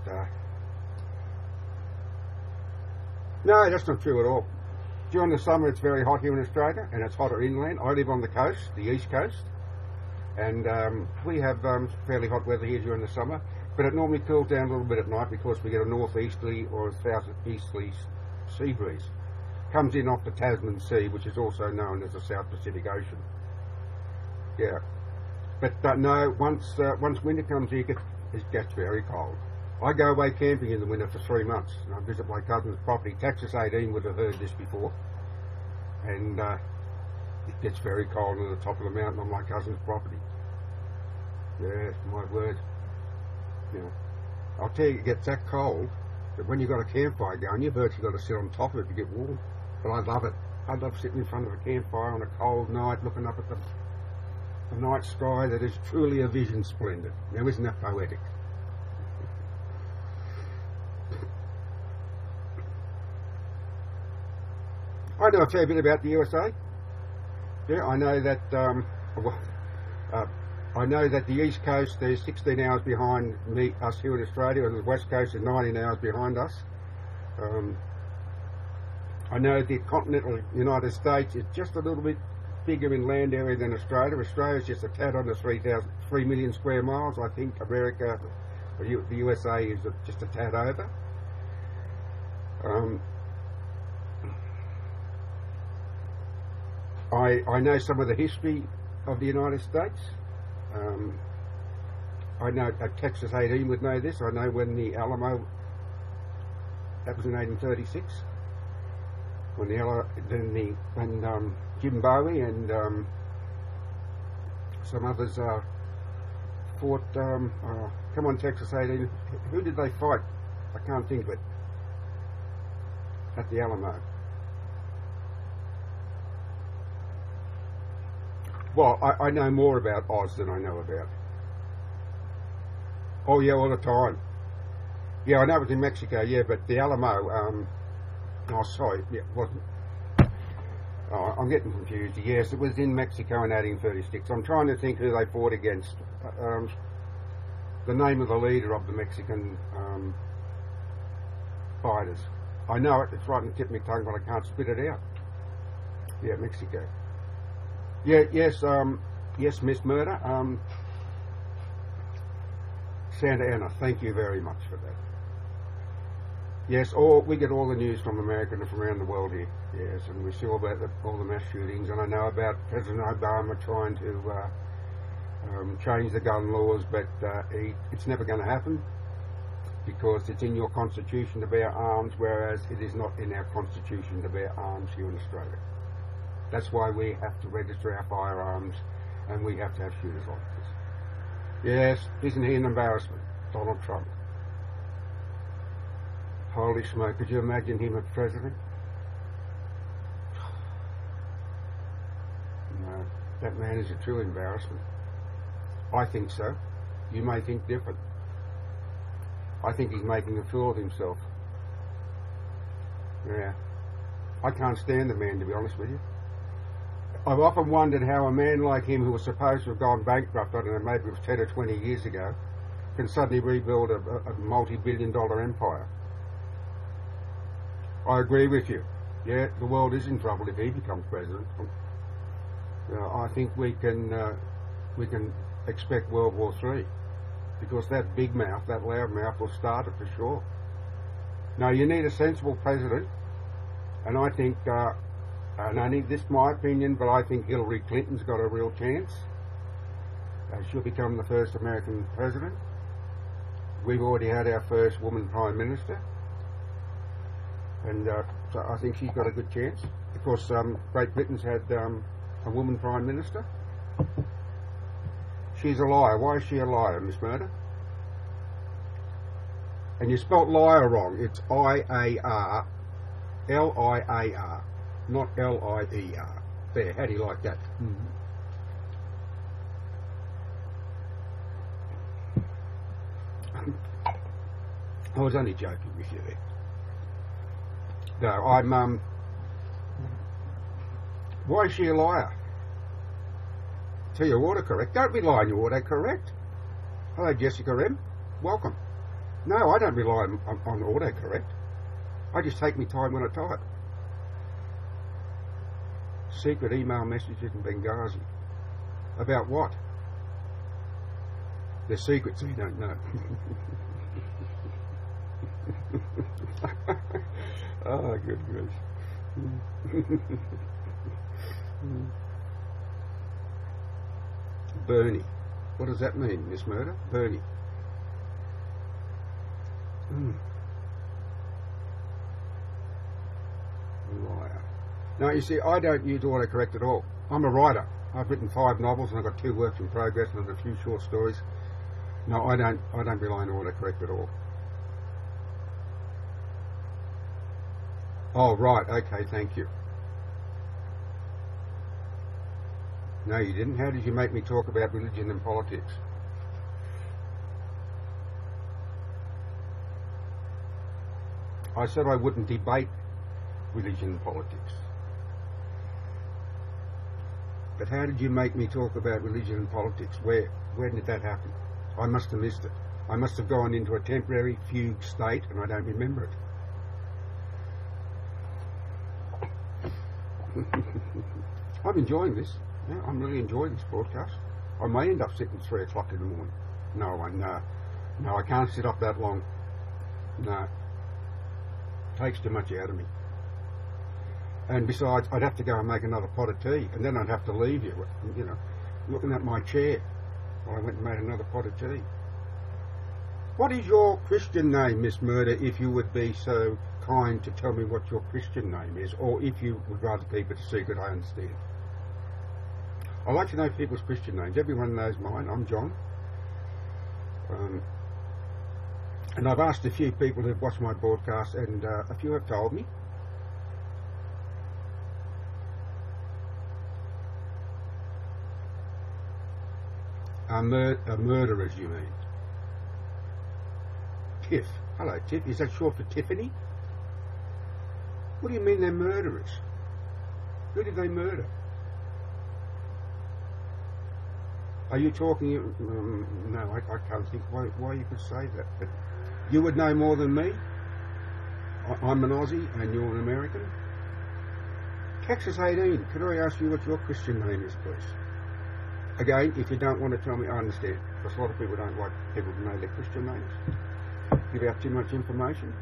no, that's not true at all. During the summer it's very hot here in Australia, and it's hotter inland. I live on the coast, the east coast, And we have fairly hot weather here during the summer, but it normally cools down a little bit at night because we get a northeasterly or a southeasterly sea breeze. Comes in off the Tasman Sea, which is also known as the South Pacific Ocean. Yeah, but no, once winter comes here, it gets very cold. I go away camping in the winter for 3 months. And I visit my cousin's property. Texas 18 would have heard this before. And it gets very cold at the top of the mountain on my cousin's property. Yeah, my word. Yeah. I'll tell you, it gets that cold that when you've got a campfire going, you've virtually got to sit on top of it to get warm. But I love it. I love sitting in front of a campfire on a cold night, looking up at the night sky that is truly a vision splendid. Now, isn't that poetic? I know a fair bit about the USA. Yeah, I know that. I know that the East Coast is 16 hours behind us here in Australia, and the West Coast is 19 hours behind us. I know the continental United States is just a little bit bigger in land area than Australia. Australia's just a tad under 3 million square miles. I think America, or the USA, is just a tad over. I know some of the history of the United States. I know Texas 18 would know this. I know when the Alamo, that was in 1836, when Jim Bowie and some others fought. Come on, Texas 18. Who did they fight? I can't think of it. At the Alamo. Well, I know more about Oz than I know about. Oh yeah, all the time. Yeah, I know it was in Mexico, yeah, but the Alamo, oh sorry, yeah, it wasn't. Oh, I'm getting confused. Yes, it was in Mexico in 1836. I'm trying to think who they fought against. The name of the leader of the Mexican fighters. I know it, it's right on the tip of my tongue, but I can't spit it out. Yeah, Mexico. Yeah, yes, yes, Miss Murder. Santa Ana, thank you very much for that. Yes, we get all the news from America and from around the world here. Yes, and we see all about all the mass shootings, and I know about President Obama trying to change the gun laws, but it's never going to happen because it's in your constitution to bear arms, whereas it is not in our constitution to bear arms here in Australia. That's why we have to register our firearms and we have to have shooter's licenses. Yes, isn't he an embarrassment? Donald Trump. Holy smoke, could you imagine him as president? No, that man is a true embarrassment. I think so. You may think different. I think he's making a fool of himself. Yeah. I can't stand the man, to be honest with you. I've often wondered how a man like him, who was supposed to have gone bankrupt, I don't know, maybe it was 10 or 20 years ago, can suddenly rebuild a multi-billion-dollar empire. I agree with you. Yeah, the world is in trouble if he becomes president. I think we can expect World War III, because that big mouth, that loud mouth, will start it for sure. Now, you need a sensible president, and I think. And only this is my opinion, but I think Hillary Clinton's got a real chance. She'll become the first American president. We've already had our first woman prime minister. And so I think she's got a good chance. Of course, Great Britain's had a woman prime minister. She's a liar. Why is she a liar, Miss Murder? And you spelt liar wrong. It's I-A-R, L-I-A-R. Not L-I-E-R. There, how do you like that? I was only joking with you there. No, I'm, why is she a liar? Tell your autocorrect. Don't rely on your autocorrect. Hello, Jessica M. Welcome. No, I don't rely on autocorrect. I just take my time when I type. Secret email messages in Benghazi. About what? They're secrets you don't know. Oh, good grief. Bernie. What does that mean, Miss Murder? Bernie. Liar. Now, you see, I don't use autocorrect at all. I'm a writer. I've written 5 novels and I've got 2 works in progress and a few short stories. No, I don't rely on autocorrect at all. Oh, right. Okay, thank you. No, you didn't. How did you make me talk about religion and politics? I said I wouldn't debate religion and politics. But how did you make me talk about religion and politics? When did that happen? I must have missed it. I must have gone into a temporary fugue state and I don't remember it. I'm enjoying this. Yeah, I'm really enjoying this broadcast. I may end up sitting 3 o'clock in the morning. No, I won't. No, I can't sit up that long. No. It takes too much out of me. And besides, I'd have to go and make another pot of tea, and then I'd have to leave you, you know, looking at my chair while I went and made another pot of tea. What is your Christian name, Miss Murder, if you would be so kind to tell me what your Christian name is, or if you would rather keep it a secret, I understand. I like to know people's Christian names. Everyone knows mine. I'm John. And I've asked a few people who've watched my broadcast, and a few have told me. Murderers, you mean? Tiff. Hello, Tiff. Is that short for Tiffany? What do you mean they're murderers? Who did they murder? Are you talking... no, I can't think why you could say that. But you would know more than me. I'm an Aussie and you're an American. Texas 18, could I ask you what your Christian name is, please? Again, if you don't want to tell me, I understand. Because a lot of people don't like people to know their Christian names. Give out too much information.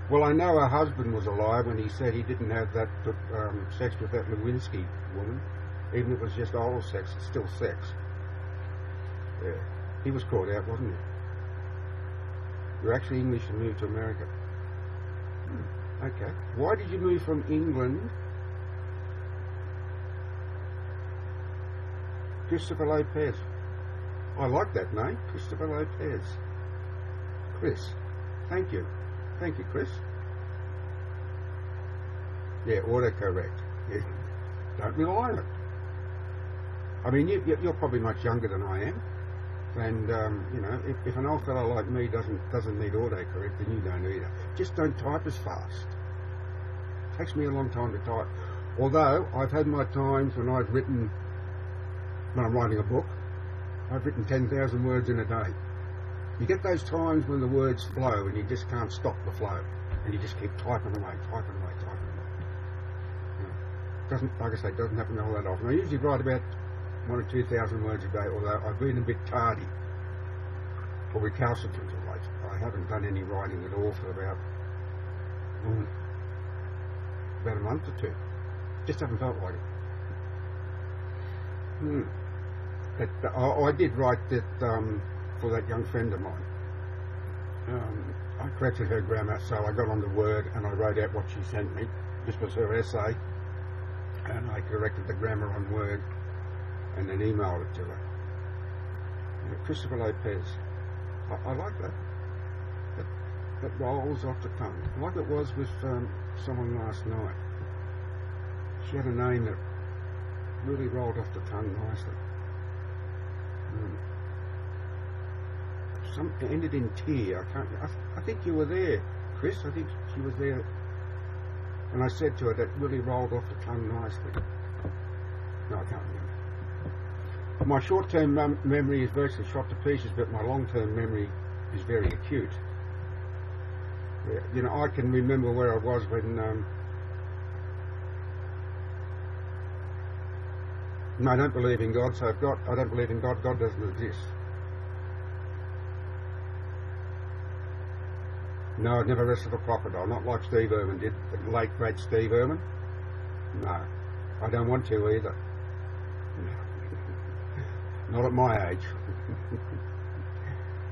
Well, I know her husband was a liar when he said he didn't have that sex with that Lewinsky woman. Even if it was just oral sex, it's still sex. Yeah. He was caught out, wasn't he? You're actually English and moved to America. Okay. Why did you move from England? Christopher Lopez. I like that name, Christopher Lopez. Chris. Thank you. Thank you, Chris. Yeah, autocorrect. Yeah. Don't rely on it. I mean, you're probably much younger than I am. And, you know, if an old fellow like me doesn't need autocorrect, then you don't either. Just don't type as fast. It takes me a long time to type. Although, I've had my times when I'm writing a book, I've written 10,000 words in a day. You get those times when the words flow and you just can't stop the flow. And you just keep typing away. Doesn't, like I say, doesn't happen all that often. I usually write about 1,000 or 2,000 words a day, although I've been a bit tardy or recalcitrant of late. I haven't done any writing at all for about a month or 2. Just haven't felt like it. But I did write that for that young friend of mine. I corrected her grammar, so I got on the Word and I wrote out what she sent me. This was her essay, and I corrected the grammar on Word and then emailed it to her. Christopher Lopez. I like that. That rolls off the tongue. Like it was with someone last night. She had a name that really rolled off the tongue nicely. Some ended in tear. I think you were there, Chris. I think she was there. And I said to her, that really rolled off the tongue nicely. No, I can't remember. My short-term memory is virtually shot to pieces, but my long-term memory is very acute. Yeah, you know, I can remember where I was when No, I don't believe in God, so I don't believe in God. God doesn't exist. No, I've never wrestled a crocodile, not like Steve Irwin did, the late great Steve Irwin. No, I don't want to either. Not at my age.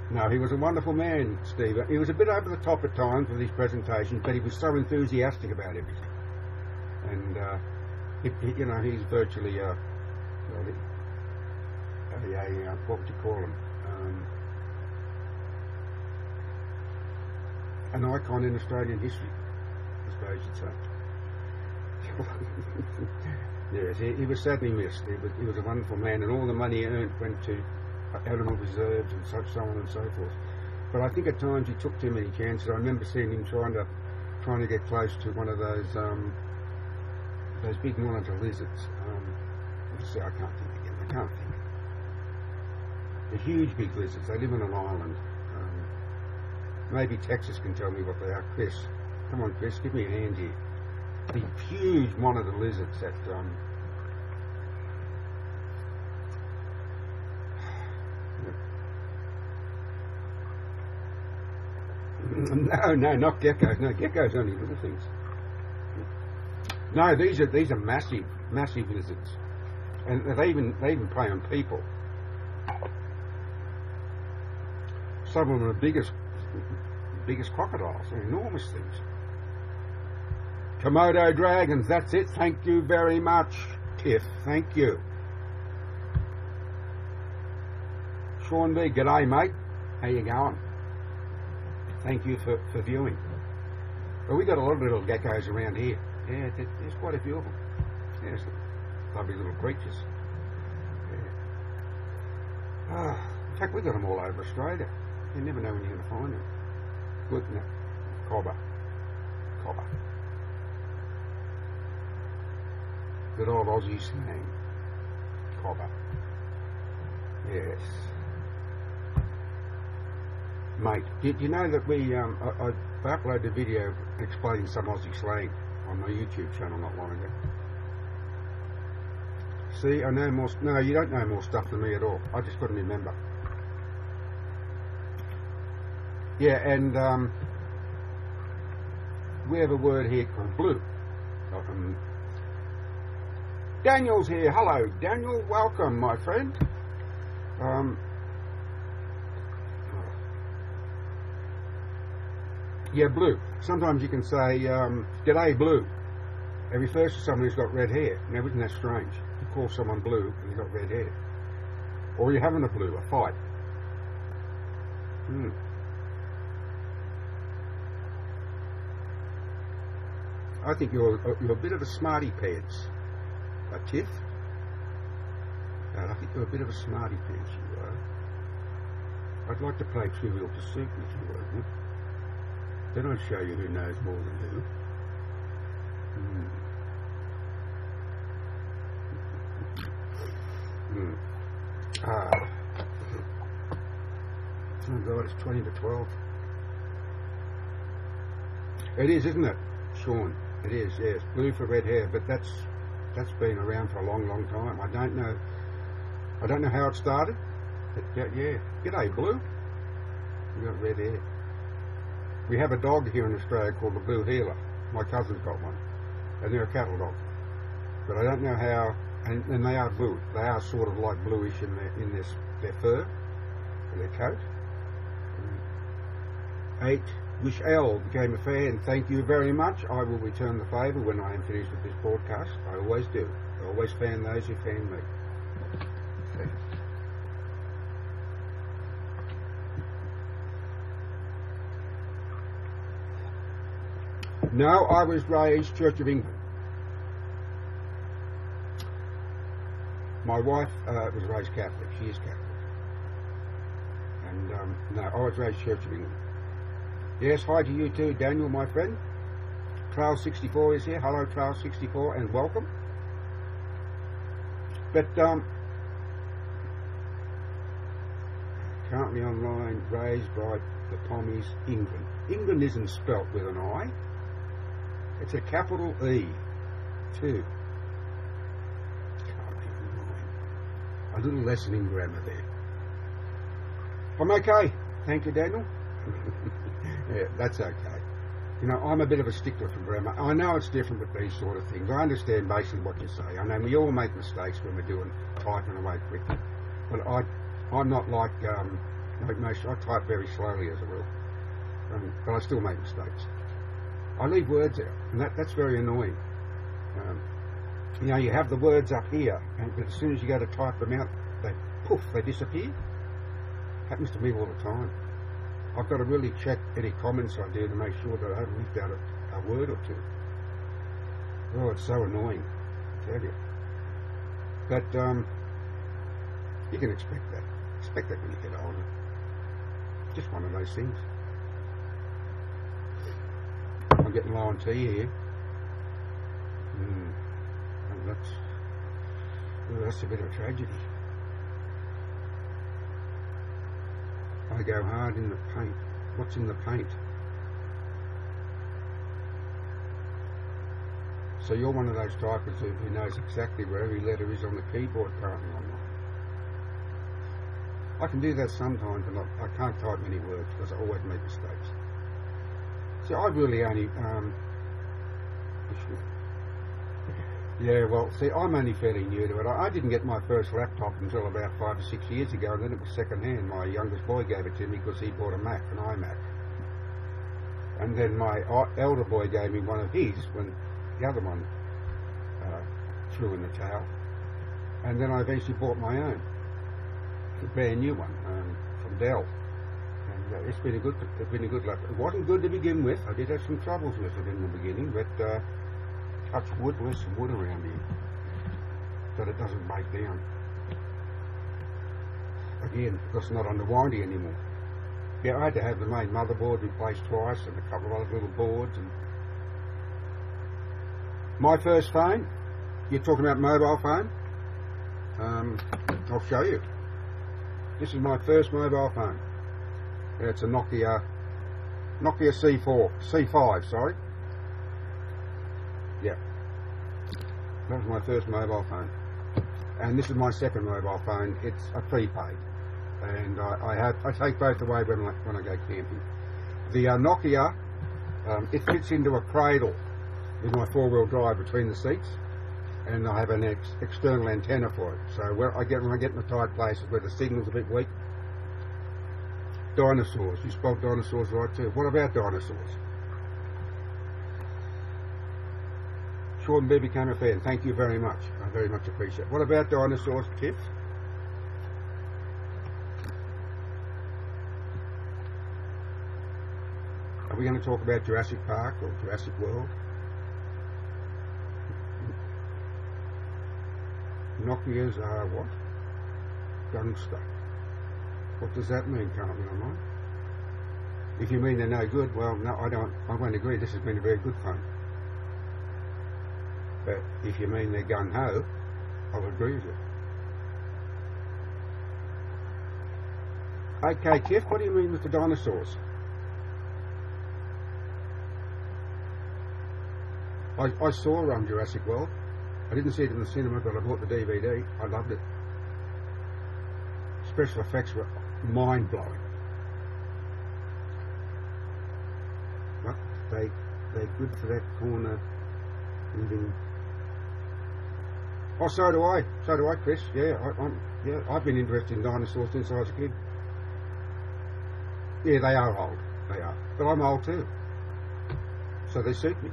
No, he was a wonderful man, Steve. He was a bit over the top at times with his presentations, but he was so enthusiastic about everything. And, you know, he's virtually what would you call him? An icon in Australian history, I suppose you'd say. Yes, he was sadly missed. He was a wonderful man, and all the money he earned went to animal reserves and so on and so forth. But I think at times he took too many chances. I remember seeing him trying to get close to one of those big monitor lizards. Obviously, I can't think again. I can't think. The huge big lizards. They live on an island. Maybe Texas can tell me what they are. Chris, come on, Chris, give me a hand here. The huge monitor lizards that no, not geckos. No, geckos only little things. No, these are massive lizards, and they even prey on people. Some of them are biggest crocodiles. They're enormous things. Komodo dragons. That's it. Thank you very much, Tiff. Thank you. Sean B. G'day, mate. How you going? Thank you for viewing. Well, we got a lot of little geckos around here. Yeah, there's quite a few of them. There's lovely little creatures. Yeah. In fact, we've got them all over Australia. You never know when you're going to find them. Good, no. Cobber. Good old Aussie slang. Cobber. Yes. Mate, did you know that I uploaded a video explaining some Aussie slang on my YouTube channel not long ago? See, I know more. No, you don't know more stuff than me at all. I just couldn't remember. Yeah, and we have a word here called blue. Daniel's here. Hello, Daniel. Welcome, my friend. Yeah, blue. Sometimes you can say, "G'day, blue." It refers to someone who's got red hair. Now, isn't that strange? You call someone blue and you've got red hair. Or you're having a blue, a fight. I think you're a bit of a smarty pants, Tiff. I think you're a bit of a smarty pants, you are. I'd like to play Trivial Pursuit with you, won't you? Then I'll show you who knows more than who. Oh God, it's 20 to 12. It is, isn't it, Sean? It is, yes. Blue for red hair, but that's been around for a long, long time. I don't know how it started, but yeah. G'day, blue. You got red hair. We have a dog here in Australia called the Blue Heeler. My cousin's got one, and they're a cattle dog. But I don't know how, and they are blue. They are sort of like bluish in their fur, their coat. 8. Wish L became a fan. Thank you very much. I will return the favour when I am finished with this broadcast. I always do. I always fan those who fan me. No, I was raised Church of England. My wife was raised Catholic. She is Catholic. And no, I was raised Church of England. Yes, hi to you too, Daniel, my friend. Trail64 is here. Hello, Trail64, and welcome. But currently online, raised by the Pommies, England. England isn't spelt with an I. It's a capital E, too. Can't be A little lesson in grammar there. I'm okay. Thank you, Daniel. Yeah, that's okay. You know, I'm a bit of a stickler for grammar. I know it's different with these sort of things. I understand basically what you say. I know we all make mistakes when we're doing typing away quickly. But I'm not like most. I type very slowly as a rule. But I still make mistakes. I leave words out, and that's very annoying. You know, you have the words up here, but as soon as you go to type them out, they disappear. Happens to me all the time. I've got to really check any comments I do to make sure that I haven't left out a word or two. Oh, it's so annoying, I tell you. But you can expect that. Expect that when you get older. Just one of those things. I'm getting low on tea here. And that's a bit of a tragedy. I go hard in the paint. What's in the paint? So you're one of those typers who knows exactly where every letter is on the keyboard currently online. I can do that sometimes, but I can't type many words because I always make mistakes. So I really only, yeah, well, see, I'm only fairly new to it. I didn't get my first laptop until about 5 or 6 years ago, and then it was second hand. My youngest boy gave it to me because he bought a Mac, an iMac. And then my elder boy gave me one of his when the other one threw in the towel. And then I eventually bought my own, a brand new one from Dell. And it's been a good laptop. It wasn't good to begin with. I did have some troubles with it in the beginning, but touch wood, there's some wood around here, that it doesn't break down. Again, because it's not under warranty anymore. Yeah, I had to have the main motherboard replaced twice and a couple of other little boards. And my first phone, you're talking about mobile phone? I'll show you. This is my first mobile phone. Yeah, it's a Nokia C5, sorry. Yeah, that was my first mobile phone, and this is my second mobile phone. It's a prepaid, and I take both away when I go camping. The Nokia, it fits into a cradle with my four-wheel drive between the seats, and I have an external antenna for it. So when I get in the tight places where the signal's a bit weak. Dinosaurs. You spelled dinosaurs right too. What about dinosaurs? Sean B became a fan. Thank you very much. I very much appreciate it. What about dinosaurs, Tiff? Are we going to talk about Jurassic Park or Jurassic World? Nokias are what? Gunster. What does that mean currently online? If you mean they're no good, well, no, I won't agree. This has been a very good phone. But if you mean they're gung-ho, I'll agree with you. Okay, Tiff, what do you mean with the dinosaurs? I saw Jurassic World. I didn't see it in the cinema, but I bought the DVD. I loved it. Special effects were mind-blowing. But they're good for that corner ending. Oh, so do I, Chris. Yeah, I've been interested in dinosaurs since I was a kid. Yeah, they are old. They are. But I'm old too. So they suit me.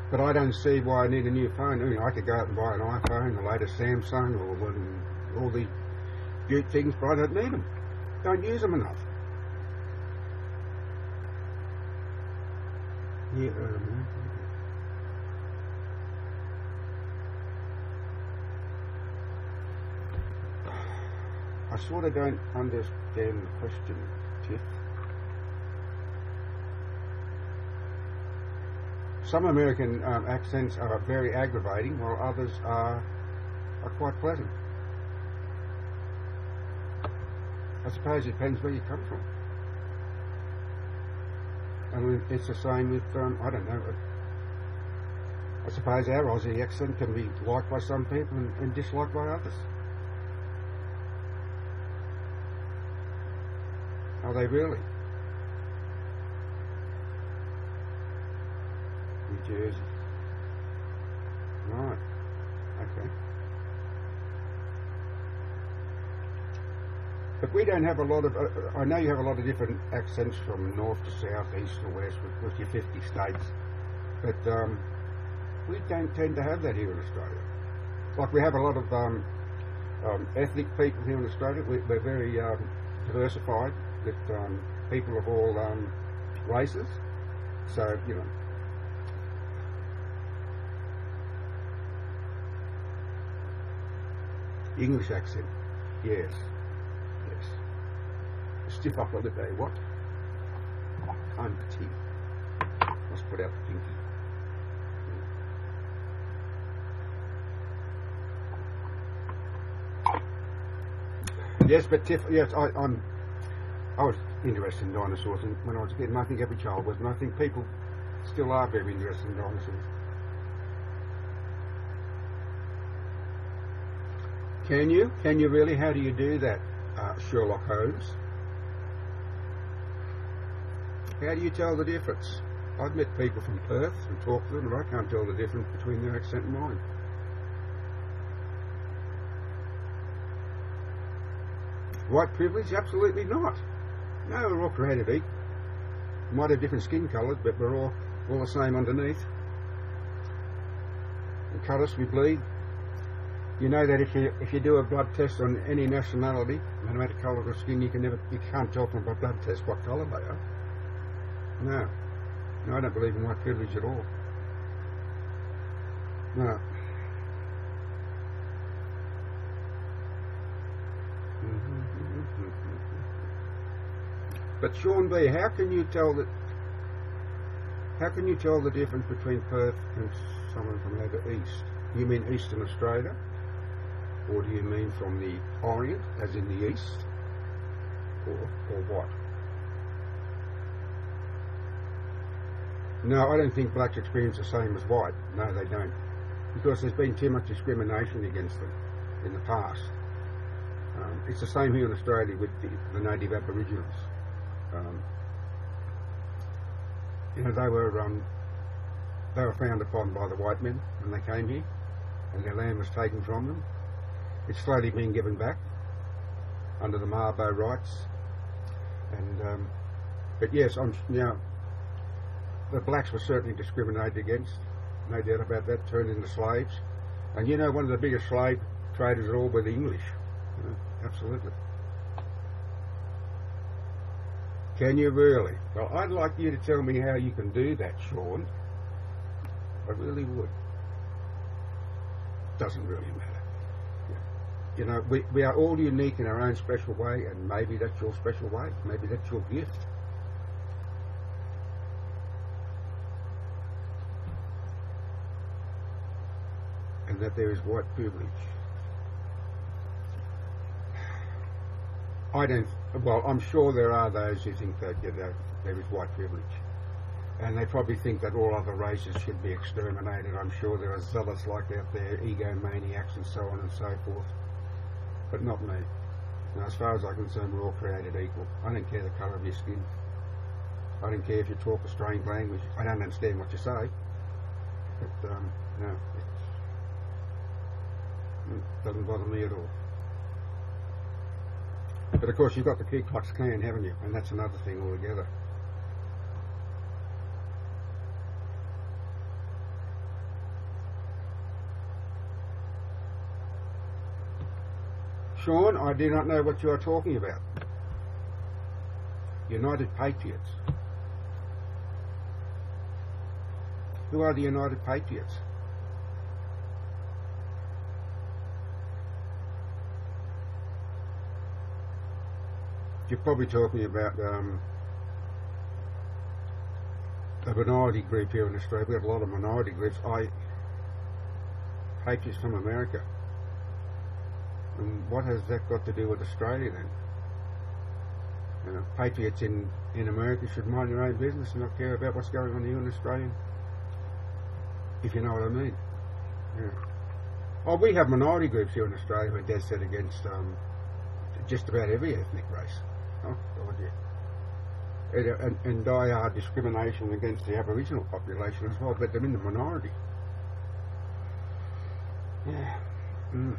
But I don't see why I need a new phone. I mean, I could go out and buy an iPhone, the latest Samsung, or all these cute things, but I don't need them. Don't use them enough. Yeah, I sort of don't understand the question, Tiff. Some American accents are very aggravating, while others are quite pleasant. I suppose it depends where you come from. I mean, it's the same with, I don't know, I suppose our Aussie accent can be liked by some people and disliked by others. Are they really? New Jersey. Right. Okay. But we don't have a lot of, I know you have a lot of different accents from north to south, east to west with your 50 states, but we don't tend to have that here in Australia. Like we have a lot of ethnic people here in Australia. We're very diversified with people of all races. So, you know. English accent, yes. Yes. Stiff upper lip, eh? What? I'm petite. Must put out the pinky. Yes, but Tiff, yes, I was interested in dinosaurs when I was a kid, and I think every child was, and I think people still are very interested in dinosaurs. Can you? Can you really? How do you do that, Sherlock Holmes? How do you tell the difference? I've met people from Perth and talked to them, and I can't tell the difference between their accent and mine. White privilege? Absolutely not. No, we're all created equal. We might have different skin colours, but we're all the same underneath. We cut us, we bleed. You know that if you do a blood test on any nationality, no matter colour of skin, you can't tell from a blood test what colour they are. No, I don't believe in white privilege at all. No. But Sean B, how can you tell the difference between Perth and someone from over east? You mean Eastern Australia? Or do you mean from the Orient, as in the East? Or what? No, I don't think blacks experience the same as white. No, they don't. Because there's been too much discrimination against them in the past. It's the same here in Australia with the native Aboriginals. You know, they were frowned upon by the white men when they came here, and their land was taken from them. It's slowly being given back under the Mabo rights, and but yes, the blacks were certainly discriminated against, no doubt about that. Turned into slaves, and you know, one of the biggest slave traders at all were the English. You know, absolutely. Can you really? Well, I'd like you to tell me how you can do that, Sean. I really would. Doesn't really matter. You know, we are all unique in our own special way, and maybe that's your special way. Maybe that's your gift. And that there is white privilege. Well, I'm sure there are those who think that there is white privilege. And they probably think that all other races should be exterminated. I'm sure there are zealots like out there, egomaniacs and so on and so forth. But not me. Now, as far as I'm concerned, we're all created equal. I don't care the colour of your skin. I don't care if you talk a strange language. I don't understand what you say. But, no, it doesn't bother me at all. But of course, you've got the Ku Klux Klan, haven't you? And that's another thing altogether. Sean, I do not know what you are talking about. United Patriots. Who are the United Patriots? You're probably talking about a minority group here in Australia. We have a lot of minority groups. Patriots from America. And what has that got to do with Australia then? You know, patriots in America should mind their own business and not care about what's going on here in Australia. If you know what I mean. Yeah. Oh, we have minority groups here in Australia who are dead set against just about every ethnic race. Oh, God, yeah. and dire discrimination against the Aboriginal population as well, but they're in the minority. Yeah. Mm.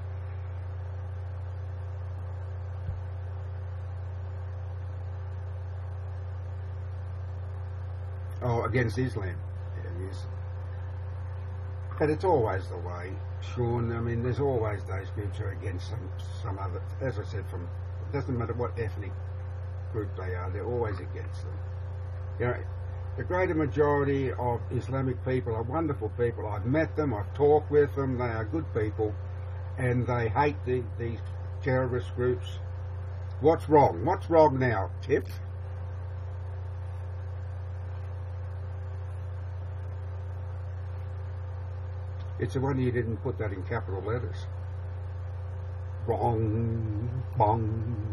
Oh, against Islam. Yeah, yes. But it's always the way, Sean. I mean, there's always those groups who are against some other, as I said, from, it doesn't matter what ethnic group they are, they're always against them. You know, the greater majority of Islamic people are wonderful people. I've met them, I've talked with them, they are good people, and they hate these terrorist groups. What's wrong? What's wrong now, Tiff? It's the one you didn't put that in capital letters. Wrong, bong.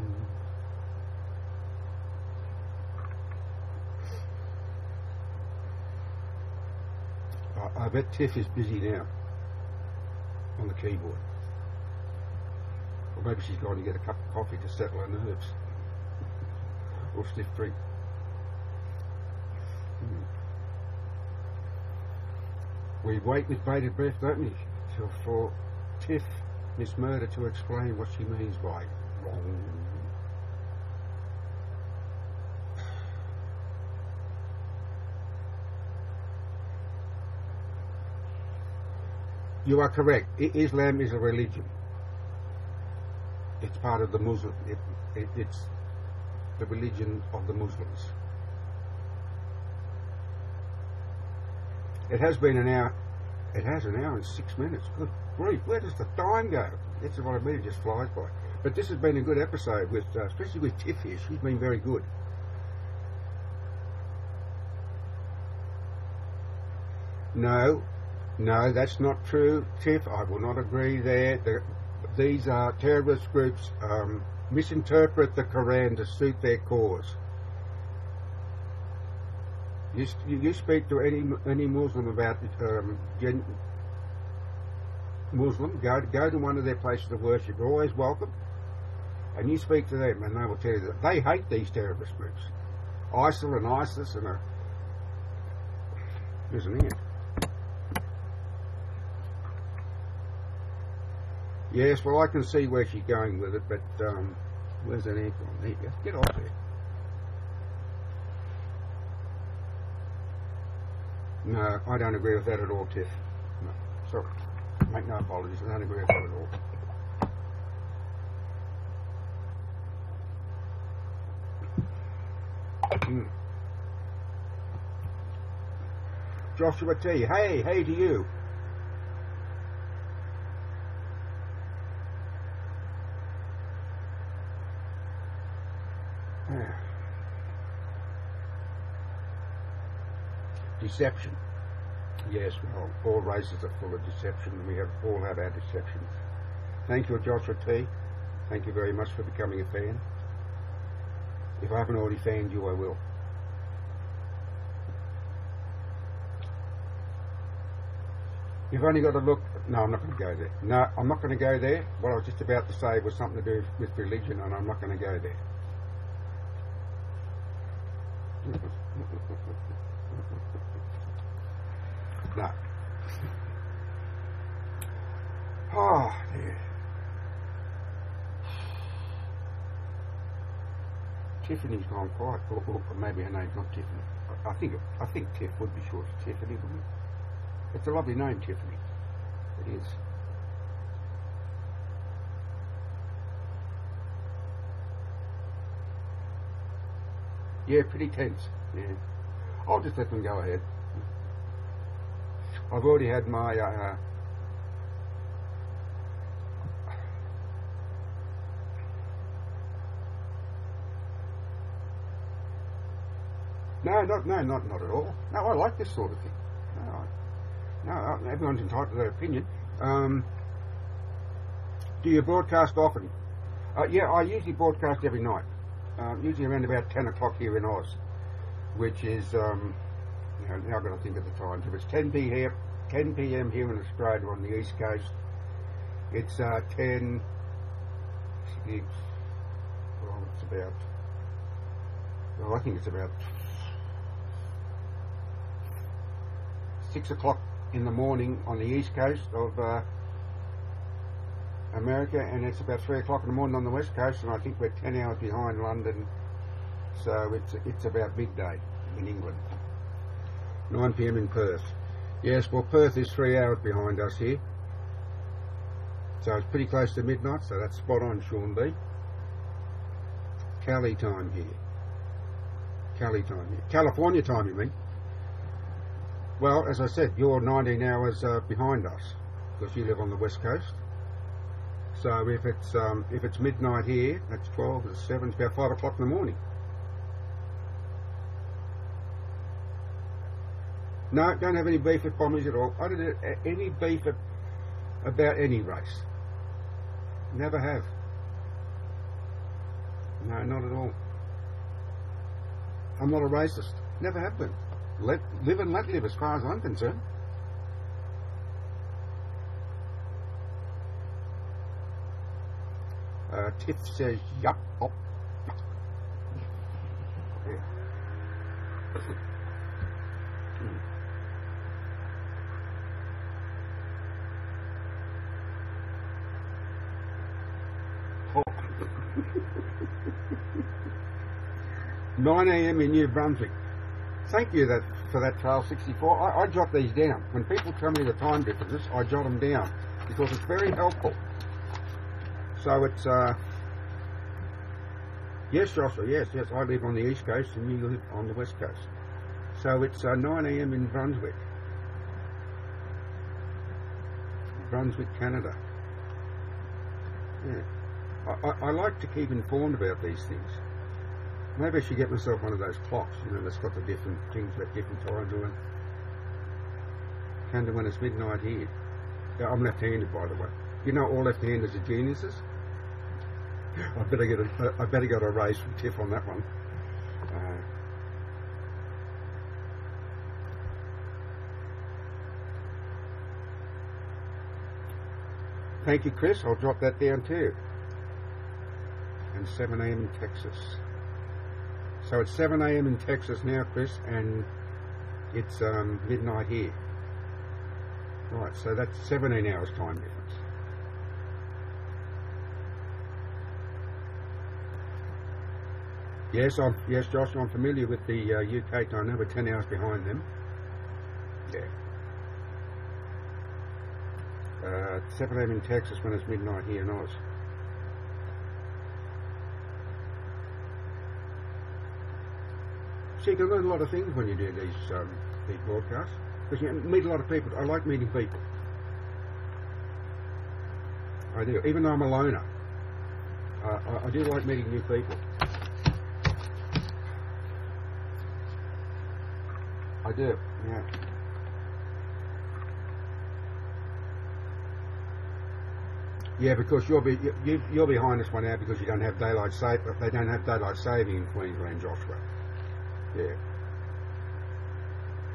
I bet Tiff is busy now on the keyboard. Or maybe she's going to get a cup of coffee to settle her nerves. Or stiff drink. We wait with bated breath, don't we, for Tiff, Miss Murder, to explain what she means by wrong. You are correct. Islam is a religion. It's part of the Muslim. It's the religion of the Muslims. It has been an hour. It has an hour and 6 minutes. Good grief! Where does the time go? That's what I mean. It just flies by. But this has been a good episode, with especially with Tiff here. She's been very good. No, that's not true, Tiff. I will not agree there. These are terrorist groups misinterpret the Quran to suit their cause. You speak to any Muslim about Muslim, go to one of their places of worship. You're always welcome, and you speak to them, and they will tell you that they hate these terrorist groups, ISIL and ISIS, and isn't it? Yes, well, I can see where she's going with it, but where's that aircon? There you go. Get off there. No, I don't agree with that at all, Tiff. No, sorry. Make no apologies. I don't agree with that at all. Joshua T. Hey to you. Deception. Yes, well, all races are full of deception, and we have all had our deceptions. Thank you, Joshua T. Thank you very much for becoming a fan. If I haven't already fanned you, I will. You've only got to look... No, I'm not going to go there. No, I'm not going to go there. What I was just about to say was something to do with religion, and I'm not going to go there. No. Oh, dear. Tiffany's gone quiet. Or maybe her name's not Tiffany. I think Tiff would be short for Tiffany, wouldn't it? It's a lovely name, Tiffany. It is. Yeah, pretty tense. Yeah. I'll just let them go ahead. I've already had my No, not at all. No, I like this sort of thing. No, everyone's entitled to their opinion. Do you broadcast often? Yeah, I usually broadcast every night. Usually around about 10 o'clock here in Oz, which is, now I've got to think of the times. If it's 10 p.m. here in Australia on the East Coast, it's 10, 6, well, it's about well, I think it's about 6 o'clock in the morning on the east coast of America, and it's about 3 o'clock in the morning on the west coast, and I think we're 10 hours behind London, so it's about midday in England. 9 p.m. in Perth. Yes, well, Perth is 3 hours behind us here, so it's pretty close to midnight, so that's spot on, Sean B. Cali time here. Cali time here. California time, you mean? Well, as I said, you're 19 hours behind us, because you live on the west coast. So if it's midnight here, that's 12, it's 7, it's about 5 o'clock in the morning. No, don't have any beef with Bommies at all. I don't have any beef about any race. Never have. No, not at all. I'm not a racist. Never have been. Live and let live as far as I'm concerned. Tiff says, yup, up. Yeah. Oh. 9 a.m. in New Brunswick. Thank you for that, Trail 64. I jot these down. When people tell me the time differences, I jot them down because it's very helpful. So it's, yes, Joshua, yes, I live on the east coast and you live on the west coast. So it's 9 a.m. in Brunswick. Brunswick, Canada. Yeah. I like to keep informed about these things. Maybe I should get myself one of those clocks, you know, that's got the different things at different times on it. Canada when it's midnight here. Yeah, I'm left-handed, by the way. You know all left-handers are geniuses? I better get a raise from Tiff on that one. Thank you, Chris. I'll drop that down too. And 7 a.m. in Texas. So it's 7 a.m. in Texas now, Chris, and it's midnight here. Right, so that's 17 hours time difference. Yes, Josh, I'm familiar with the UK time now. We're 10 hours behind them. Yeah. 7 a.m. in Texas when it's midnight here in Oz. So you can learn a lot of things when you do these broadcasts, because you meet a lot of people. I like meeting people. I do, even though I'm a loner. I do like meeting new people. I do, yeah. Yeah, because you're behind this one now because you don't have daylight saving. They don't have daylight saving in Queensland, Joshua. Yeah.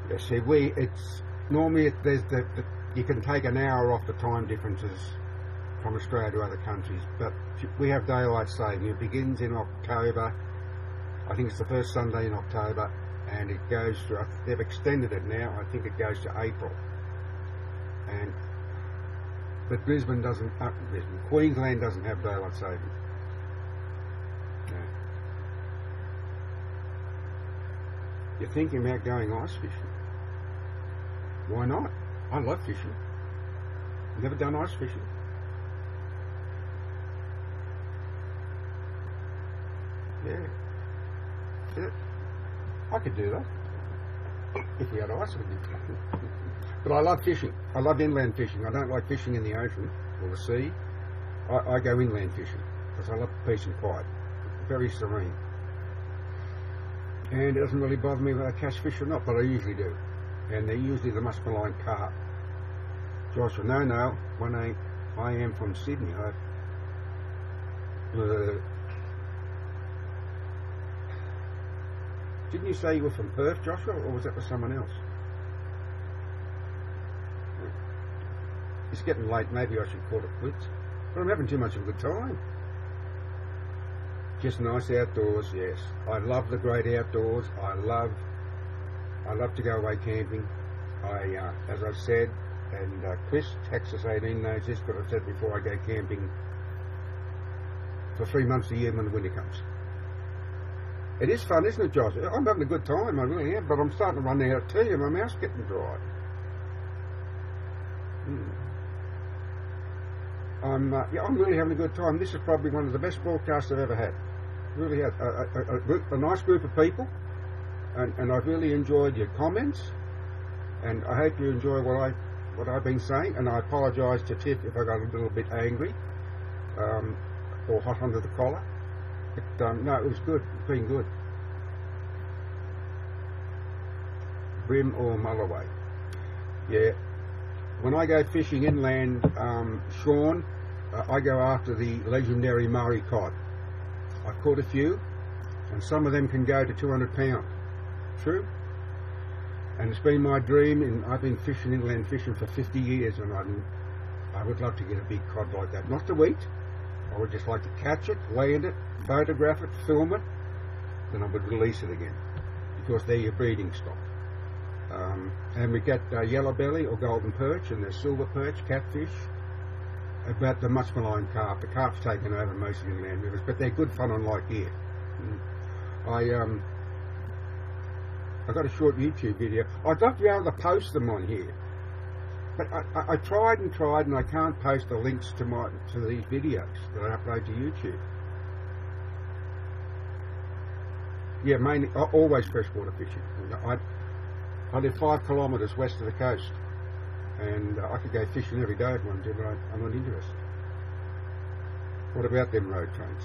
Yeah. See, it's normally there's you can take an hour off the time differences from Australia to other countries, but we have daylight saving. It begins in October. I think it's the first Sunday in October, and it goes to. They've extended it now. I think it goes to April. But Brisbane doesn't. Queensland doesn't have daylight saving. No. You're thinking about going ice fishing? Why not? I love fishing. Never done ice fishing. Yeah. I could do that if we had ice. But I love fishing. I love inland fishing. I don't like fishing in the ocean or the sea. I go inland fishing because I love peace and quiet. Very serene. And it doesn't really bother me whether I catch fish or not, but I usually do. And they're usually the muskmelline carp. Joshua, no, when I am from Sydney. Didn't you say you were from Perth, Joshua, or was that for someone else? It's getting late, maybe I should call it quits. But I'm having too much of a good time. just nice outdoors, yes. I love the great outdoors. I love to go away camping. As I've said, and Chris, Texas 18 knows this, but I've said before, I go camping for 3 months a year when the winter comes. It is fun, isn't it, Josh? I'm having a good time, I really am, but I'm starting to run out of tea and my mouth's getting dry. I'm really having a good time. This is probably one of the best broadcasts I've ever had. Really had a nice group of people, and I've really enjoyed your comments, and I hope you enjoy what I've been saying. And I apologise to Tiff if I got a little bit angry or hot under the collar. But no, it was good. It's been good. Brim or Mulloway. Yeah. When I go fishing inland, Sean, I go after the legendary Murray cod. I've caught a few, and some of them can go to 200 pounds. True. And it's been my dream, and I've been fishing inland fishing for 50 years, and I would love to get a big cod like that. Not to eat. I would just like to catch it, land it, photograph it, film it, then I would release it again, because they're your breeding stock. And we get yellow belly or golden perch, and there's silver perch, catfish, about the much maligned carp. The carp's taken over most of the inland rivers, but they're good fun on like here. I got a short YouTube video. I'd love to be able to post them on here, but I tried and I can't post the links to these videos that I upload to YouTube. Yeah, mainly always freshwater fishing. I live 5 kilometres west of the coast, and I could go fishing every day if I wanted to, but I'm not interested. What about them road trains?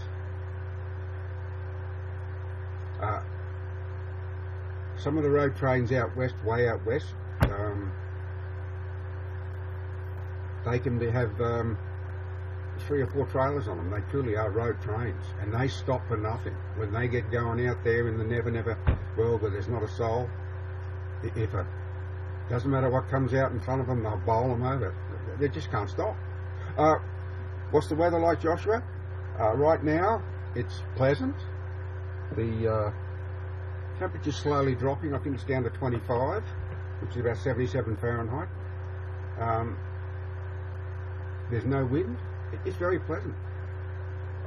Some of the road trains out west, way out west, they can have 3 or 4 trailers on them. They truly are road trains, and they stop for nothing. When they get going out there in the never world where there's not a soul, if it doesn't matter what comes out in front of them, they'll bowl them over. They just can't stop. What's the weather like, Joshua? Right now, it's pleasant. The temperature's slowly dropping. I think it's down to 25, which is about 77 Fahrenheit. There's no wind. It's very pleasant.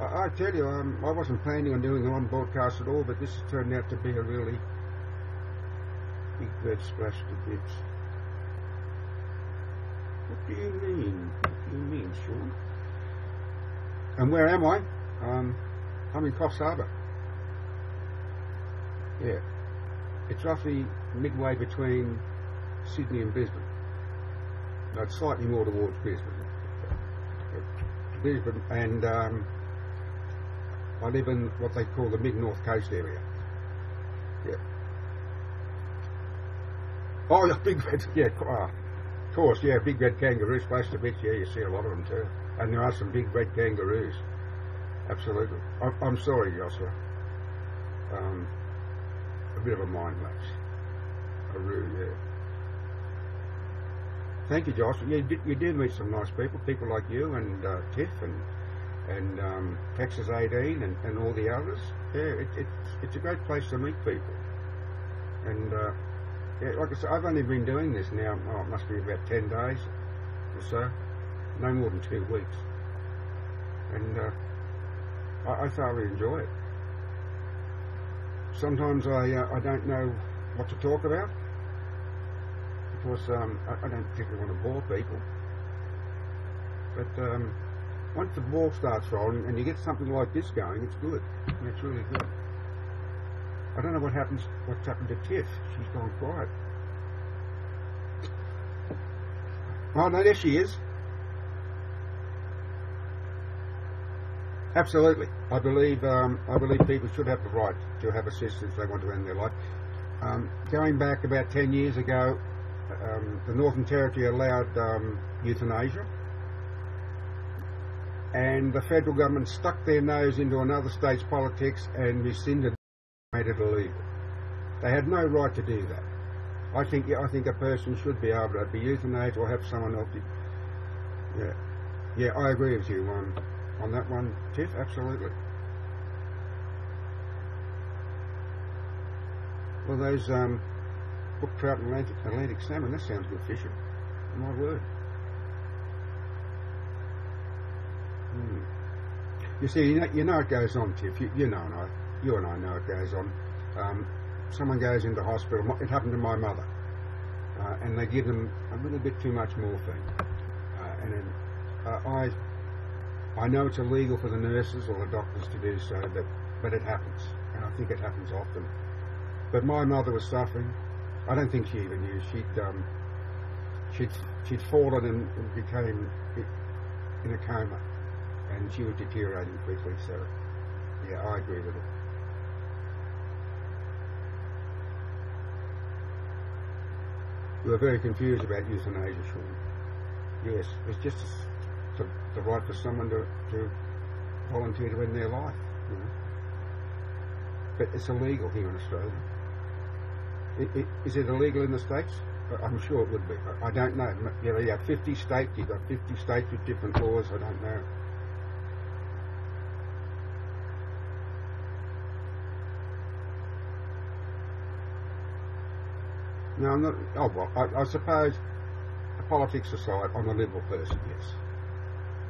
I tell you, I wasn't planning on doing a long broadcast at all, but this has turned out to be a really big red splash to bits. What do you mean? What do you mean, Sean? And where am I? I'm in Coffs Harbour. Yeah. It's roughly midway between Sydney and Brisbane. No, it's slightly more towards Brisbane. And I live in what they call the mid-north coast area. Yeah. Oh, yeah, big red, yeah, of course, yeah, big red kangaroos, close to bits, yeah, you see a lot of them too. And there are some big red kangaroos. Absolutely. I'm sorry, Joshua. A bit of a mind lapse. A rue, yeah. Thank you, Josh. You do meet some nice people like you and Tiff and Texas 18 and all the others. Yeah, it's a great place to meet people. And yeah, like I said, I've only been doing this now, it must be about 10 days or so, no more than 2 weeks. And I thoroughly enjoy it. Sometimes I don't know what to talk about, because I don't particularly want to bore people. But once the ball starts rolling and you get something like this going, it's good. It's really good. I don't know what's happened to Tiff. She's gone quiet. Oh no, there she is. Absolutely. I believe people should have the right to have assistance if they want to end their life. Going back about 10 years ago, the Northern Territory allowed euthanasia, and the federal government stuck their nose into another state's politics and rescinded it, made it illegal. They had no right to do that. I think a person should be able to be euthanized or have someone else. Yeah, I agree with you on that one, Tiff. Absolutely. Well, those brook trout and Atlantic salmon, that sounds good fishing. My word. You see, you know it goes on, Tiff. You know, you and I know it goes on. Someone goes into hospital. It happened to my mother, and they give them a little bit too much morphine. And then, I know it's illegal for the nurses or the doctors to do so, but it happens, and I think it happens often. But my mother was suffering. I don't think she even knew. She'd fallen and became in a coma, and she was deteriorating quickly. So, yeah, I agree with it. You were very confused about euthanasia, Sean. Yes, it's just the right for someone to volunteer to end their life. You know? But it's illegal here in Australia. Is it illegal in the States? I'm sure it would be. I don't know. You have 50 states. You've got 50 states with different laws. I don't know. No, I'm not. Oh, well, I suppose, politics aside, I'm a liberal person. Yes,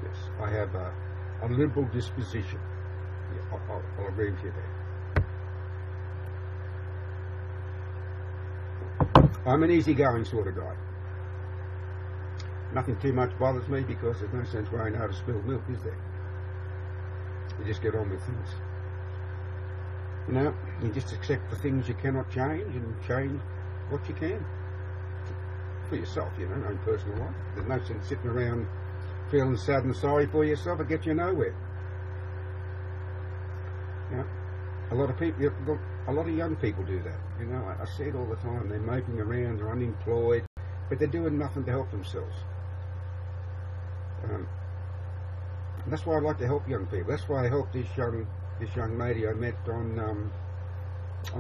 yes, I have a liberal disposition. Yeah, I'll agree with you there. I'm an easygoing sort of guy. Nothing too much bothers me because there's no sense worrying how to spill milk, is there? You just get on with things. You know, you just accept the things you cannot change and change what you can. For yourself, you know, own personal life. There's no sense sitting around feeling sad and sorry for yourself. It gets you nowhere. You know, a lot of young people do that. You know, I see it all the time. They're moping around, they're unemployed, but they're doing nothing to help themselves. And that's why I like to help young people. That's why I helped this young lady I met on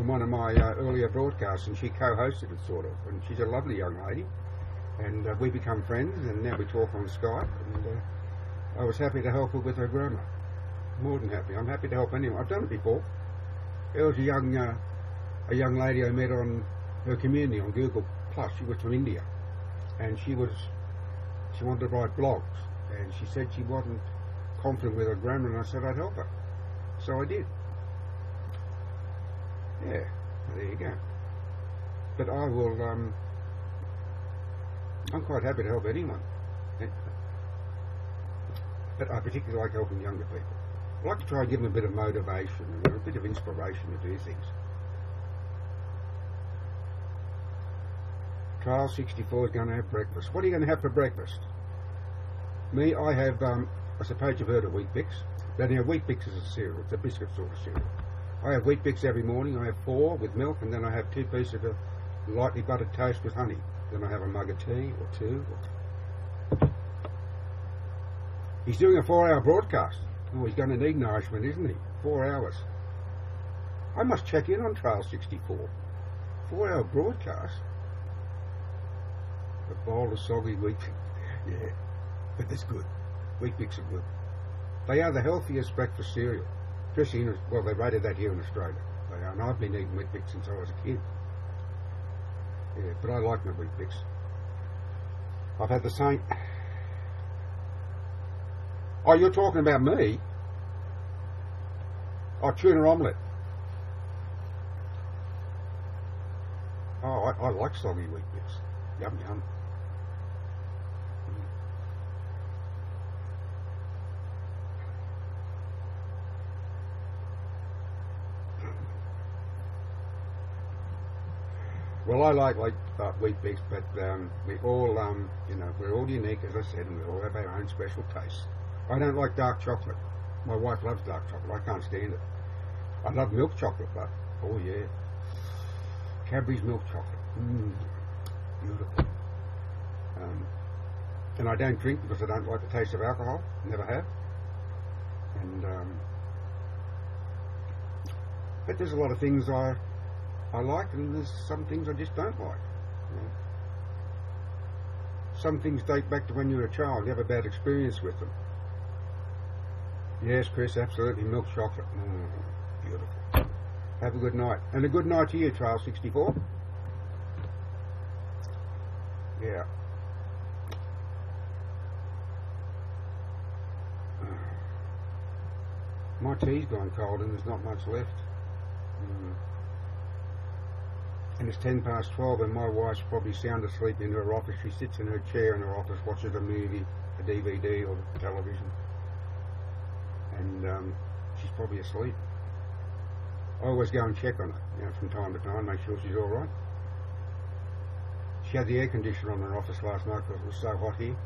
one of my earlier broadcasts, and she co-hosted it sort of. And she's a lovely young lady, and we become friends, and now we talk on Skype. And I was happy to help her with her grammar. More than happy. I'm happy to help anyone. I've done it before. There was a young lady I met on her community on Google Plus. She was from India, and she wanted to write blogs, and she said she wasn't confident with her grammar, and I said I'd help her. So I did. Yeah, there you go. But I will. I'm quite happy to help anyone, but I particularly like helping younger people. I like to try and give them a bit of motivation and a bit of inspiration to do things. Trial 64 is going to have breakfast. What are you going to have for breakfast? Me, I have, I suppose you've heard of Wheat Bix. But now, Wheat Bix is a cereal. It's a biscuit sort of cereal. I have Wheat Bix every morning. I have 4 with milk, and then I have 2 pieces of lightly buttered toast with honey. Then I have a mug of tea, or 2. He's doing a 4-hour broadcast. Oh, he's going to need nourishment, isn't he? 4 hours. I must check in on Trail 64. 4-hour broadcast. A bowl of soggy wheat. Yeah, but that's good. Wheat Bix are good. They are the healthiest breakfast cereal. Especially well, they rated that here in Australia. They are, and I've been eating Wheat Bix since I was a kid. Yeah, but I like my Wheat Bix. I've had the same. Oh, you're talking about me? Oh, tuna omelette. Oh, I like soggy Wheat Bix. Yum, yum. Well, I like Wheat Bix, but we all, you know, we're all unique, as I said, and we all have our own special tastes. I don't like dark chocolate. My wife loves dark chocolate. I can't stand it. I love milk chocolate, but, oh yeah. Cadbury's milk chocolate. Beautiful. And I don't drink because I don't like the taste of alcohol. Never have. And, but there's a lot of things I like, and there's some things I just don't like. You know. Some things date back to when you were a child. You have a bad experience with them. Yes, Chris, absolutely. Milk chocolate. Beautiful. Have a good night. And a good night to you, Trail 64. Yeah. My tea's gone cold and there's not much left. And it's 12:10 and my wife's probably sound asleep in her office. She sits in her chair in her office, watches a movie, a DVD or television. And she's probably asleep. I always go and check on her, you know, from time to time, make sure she's alright. She had the air conditioner on in her office last night because it was so hot here.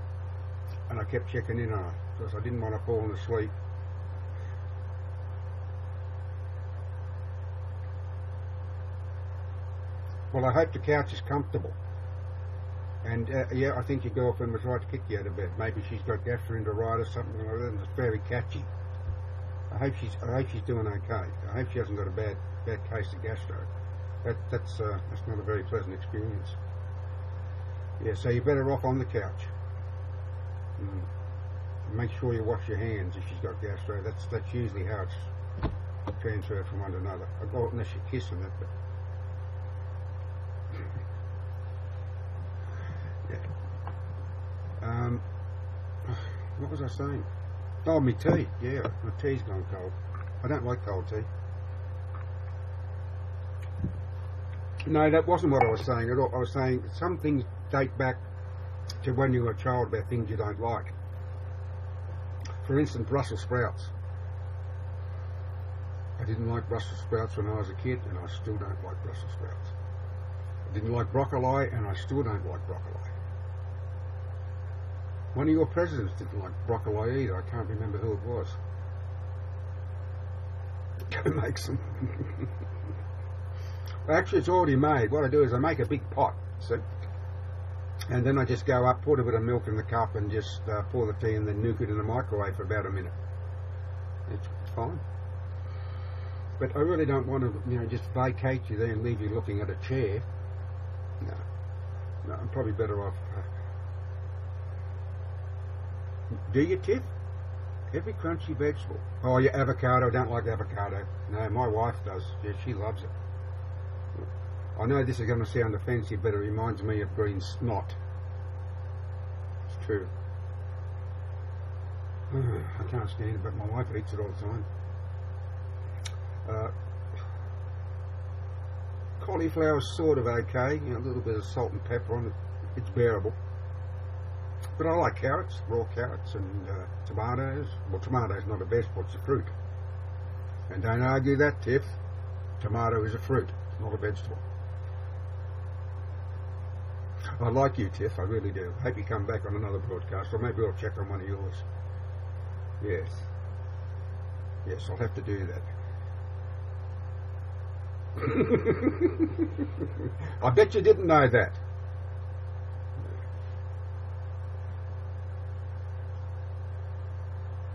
And I kept checking in on her because I didn't want to fall asleep. Well, I hope the couch is comfortable. And yeah, I think your girlfriend was right to kick you out of bed. Maybe she's got gastroenteritis, something like that, and it's very catchy. I hope she's doing okay. I hope she hasn't got a bad case of gastro. That's not a very pleasant experience. Yeah, so you're better off on the couch. Make sure you wash your hands if she's got gastro. That's usually how it's transferred from one to another. Unless you're kissing it, but. What was I saying? Oh, my tea. Yeah, my tea's gone cold. I don't like cold tea. No, that wasn't what I was saying at all. I was saying some things date back to when you were a child about things you don't like. For instance, Brussels sprouts. I didn't like Brussels sprouts when I was a kid, and I still don't like Brussels sprouts. I didn't like broccoli, and I still don't like broccoli. One of your presidents didn't like broccoli either. I can't remember who it was. Go make some. Well, actually, it's already made. What I do is I make a big pot, see? And then I just go up, put a bit of milk in the cup, and just pour the tea, and then nuke it in the microwave for about a minute. It's fine. But I really don't want to, you know, just vacate you there and leave you looking at a chair. No, I'm probably better off. Do you, Tiff? Every crunchy vegetable. Oh, yeah, avocado. I don't like avocado. No, my wife does. Yeah, she loves it. I know this is going to sound offensive, but it reminds me of green snot. It's true. I can't stand it, but my wife eats it all the time. Cauliflower's sort of okay. You know, a little bit of salt and pepper on it. It's bearable. But I like carrots, raw carrots, and tomatoes. Well, tomatoes not a vegetable, it's a fruit. And don't argue that, Tiff. Tomato is a fruit, it's not a vegetable. I like you, Tiff, I really do. I hope you come back on another broadcast, or maybe I'll check on one of yours. Yes. Yes, I'll have to do that. I bet you didn't know that.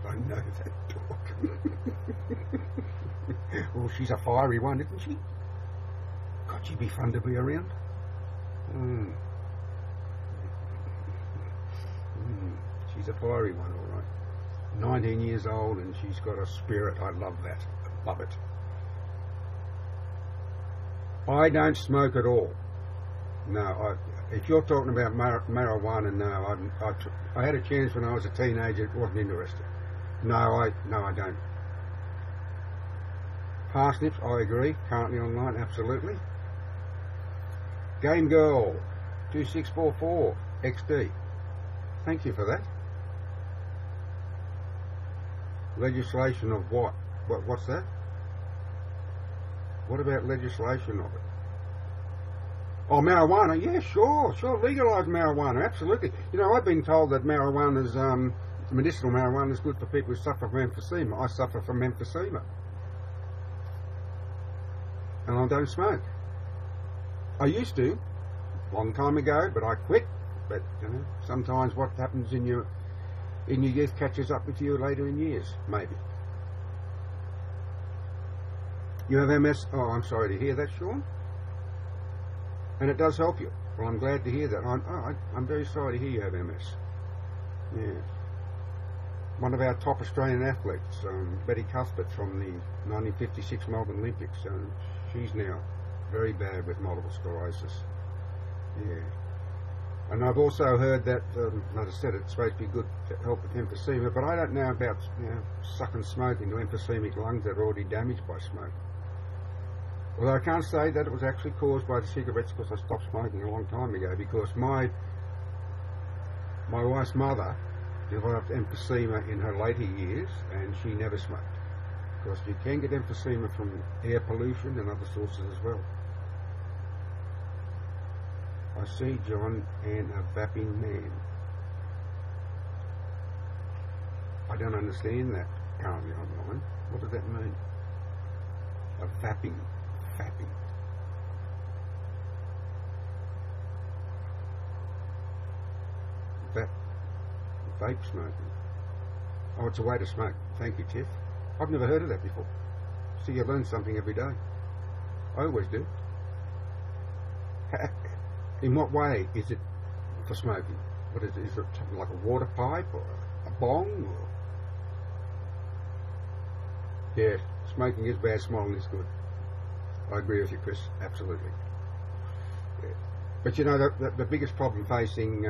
I know that dog. Well, she's a fiery one, isn't she? God, she'd be fun to be around. She's a fiery one, all right. 19 years old, and she's got a spirit. I love that. I love it. I don't smoke at all. No, if you're talking about marijuana, no. I had a chance when I was a teenager. It wasn't interested. No, I don't. Parsnips, I agree. Currently online, absolutely. Game Girl 2644 XD. Thank you for that. Legislation of what? What's that? What about legislation of it? Oh, marijuana, yeah, sure, legalise marijuana, absolutely. You know, I've been told that marijuana's, medicinal marijuana is good for people who suffer from emphysema. I suffer from emphysema. And I don't smoke. I used to, long time ago, but I quit. But, you know, sometimes what happens in your youth catches up with you later in years, maybe. You have MS? Oh, I'm sorry to hear that, Sean. And it does help you. Well, I'm glad to hear that. I'm very sorry to hear you have MS. Yeah. one of our top Australian athletes, Betty Cuthbert from the 1956 Melbourne Olympics. She's now very bad with multiple sclerosis. Yeah. And I've also heard that, as I said, it's supposed to be good to help with emphysema, but I don't know about sucking smoke into emphysemic lungs that are already damaged by smoke. Although I can't say that it was actually caused by the cigarettes, because I stopped smoking a long time ago, because my wife's mother developed emphysema in her later years, and she never smoked. Because you can get emphysema from air pollution and other sources as well. I see John and a vapping man. I don't understand that currently online. What does that mean? A vapping. Vape smoking. Oh, it's a way to smoke. Thank you, Tiff. I've never heard of that before. See, you learn something every day. I always do. In what way is it for smoking? What is it? Is it something like a water pipe or a bong? Or... Yeah, smoking is bad, smoking is good. I agree with you, Chris. Absolutely. Yeah. But you know, the biggest problem facing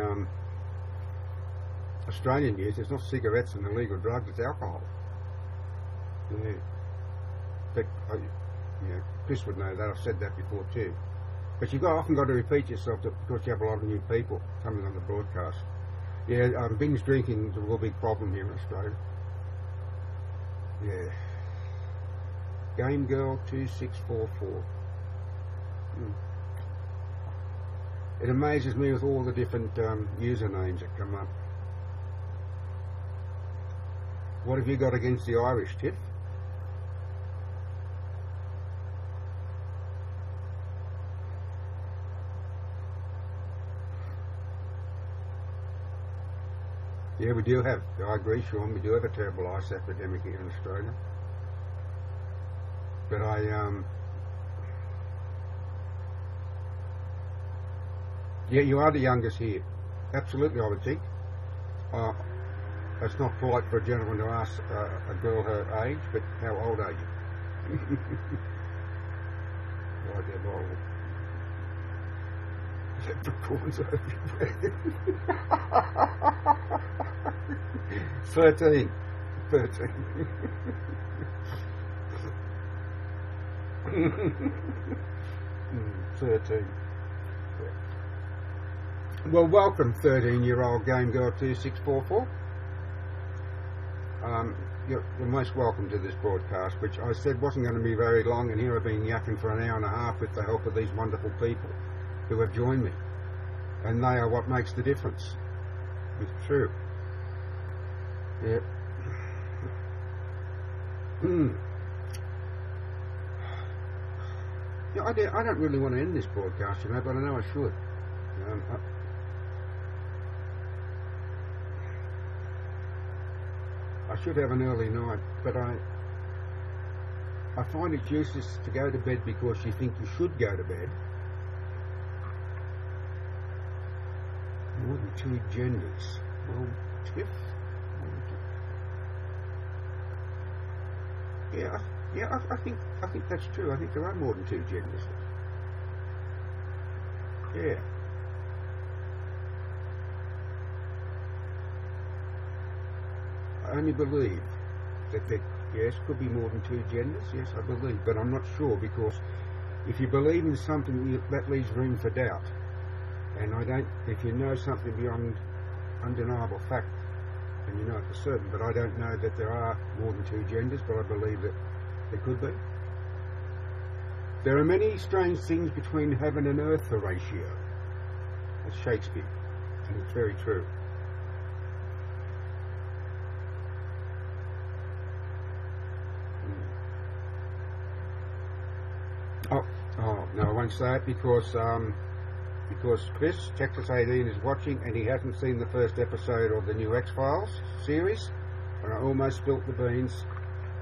Australian youth is not cigarettes and illegal drugs, it's alcohol. Yeah. But, Chris would know that. I've said that before too. But you've often got to repeat yourself because you have a lot of new people coming on the broadcast. Yeah, binge drinking is a real big problem here in Australia. Yeah. Game Girl 2644. It amazes me with all the different usernames that come up. What have you got against the Irish, Tiff? Yeah, we do have, I agree, Sean, we do have a terrible ice epidemic here in Australia. But yeah, you are the youngest here. Absolutely, I would think. It's not polite for a gentleman to ask a girl her age, but how old are you? Right there, Bible. Leprechauns everywhere. 13. 13. Well, welcome, 13-year-old Game Girl 2644. You're most welcome to this broadcast, which I said wasn't going to be very long, and here I've been yakking for an hour and a half with the help of these wonderful people who have joined me. And they are what makes the difference. It's true. Yeah. Yeah, I don't really want to end this broadcast, you know, but I know I should. I should have an early night, but I find it useless to go to bed because you think you should go to bed. More than two genders. Well, Tiff? Yeah, I think that's true. I think there are more than two genders. Yeah. I only believe that yes, could be more than two genders. Yes, I believe, but I'm not sure, because if you believe in something, that leaves room for doubt. And I don't. If you know something beyond undeniable fact, and you know it for certain, but I don't know that there are more than two genders, but I believe that there could be. There are many strange things between heaven and earth, Horatio. That's Shakespeare, and it's very true. Oh, no, I won't say it because Chris, Texas 18, is watching and he hasn't seen the first episode of the new X-Files series, and I almost spilt the beans,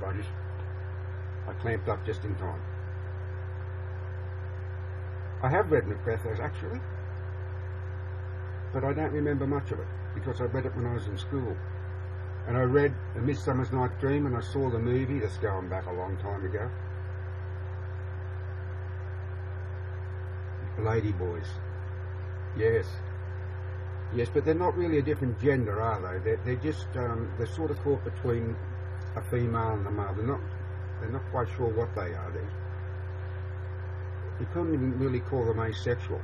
but I clamped up just in time. I have read Macbeth, actually, but I don't remember much of it because I read it when I was in school. And I read A Midsummer's Night's Dream, and I saw the movie. That's going back a long time ago. Lady boys. Yes. Yes, but they're not really a different gender, are they? They're just, they're sort of caught between a female and a male. They're not quite sure what they are. You couldn't even really call them asexual.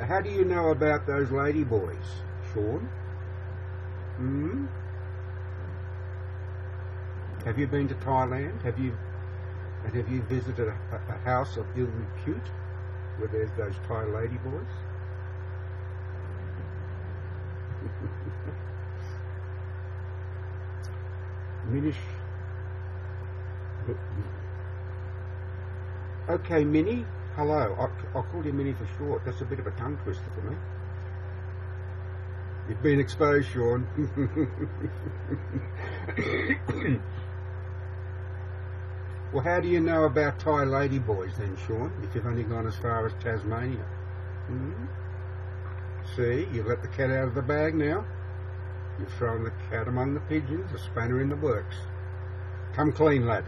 How do you know about those lady boys, Sean? Have you been to Thailand? Have you visited a house of ill repute where there's those Thai lady boys? Minish. Okay, Minnie. Hello. I'll call you Minnie for short. That's a bit of a tongue twister for me. You've been exposed, Sean. Well, how do you know about Thai lady boys then, Sean, if you've only gone as far as Tasmania? See, you've let the cat out of the bag now. You've thrown the cat among the pigeons, a spanner in the works. Come clean, lad.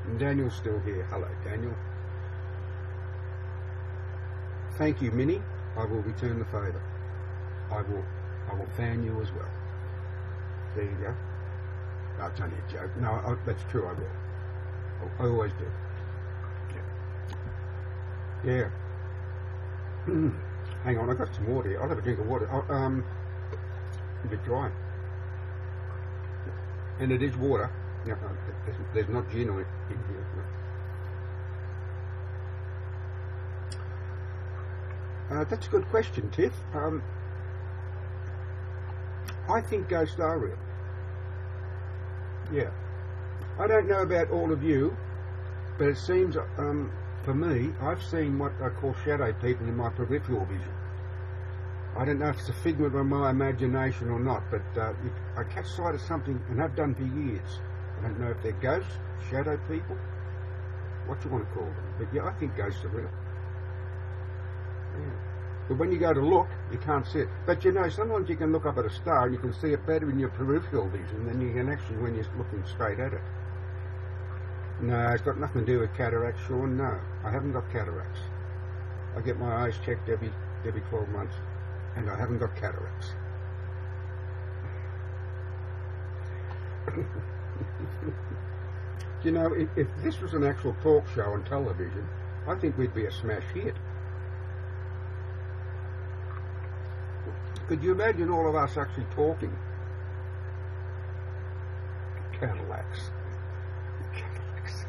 And Daniel's still here. Hello, Daniel. Thank you, Minnie. I will return the favour. I will fan you as well. There you go. That's only a joke. No, that's true, I will. I always do. Yeah. Hang on, I've got some water here. I'll have a drink of water. A bit dry. And it is water. No, there's not gin on it in here. No. That's a good question, Tiff. I think ghosts are real. Yeah. I don't know about all of you, but it seems, for me, I've seen what I call shadow people in my peripheral vision. I don't know if it's a figment of my imagination or not, but I catch sight of something, and have done for years. I don't know if they're ghosts, shadow people, what you want to call them. But yeah, I think ghosts are real. Yeah. But when you go to look, you can't see it. But you know, sometimes you can look up at a star and you can see it better in your peripheral vision than you can actually when you're looking straight at it. No, it's got nothing to do with cataracts, Sean. No, I haven't got cataracts. I get my eyes checked every 12 months, and I haven't got cataracts. You know, if this was an actual talk show on television, I think we'd be a smash hit. Could you imagine all of us actually talking? Cadillacs. Cadillacs.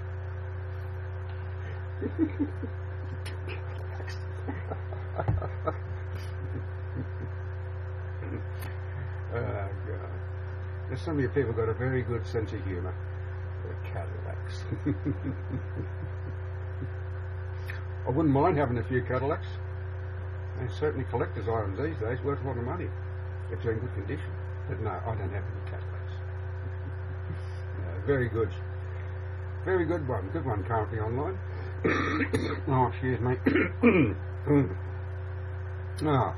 Cadillacs. Oh, God. There's some of you people got a very good sense of humour. Cadillacs. I wouldn't mind having a few Cadillacs. They're certainly collector's items these days, worth a lot of money if they're in good condition. But no, I don't have any Cadillacs. No, very good. Very good one. Good one currently online. Oh, excuse me. Now,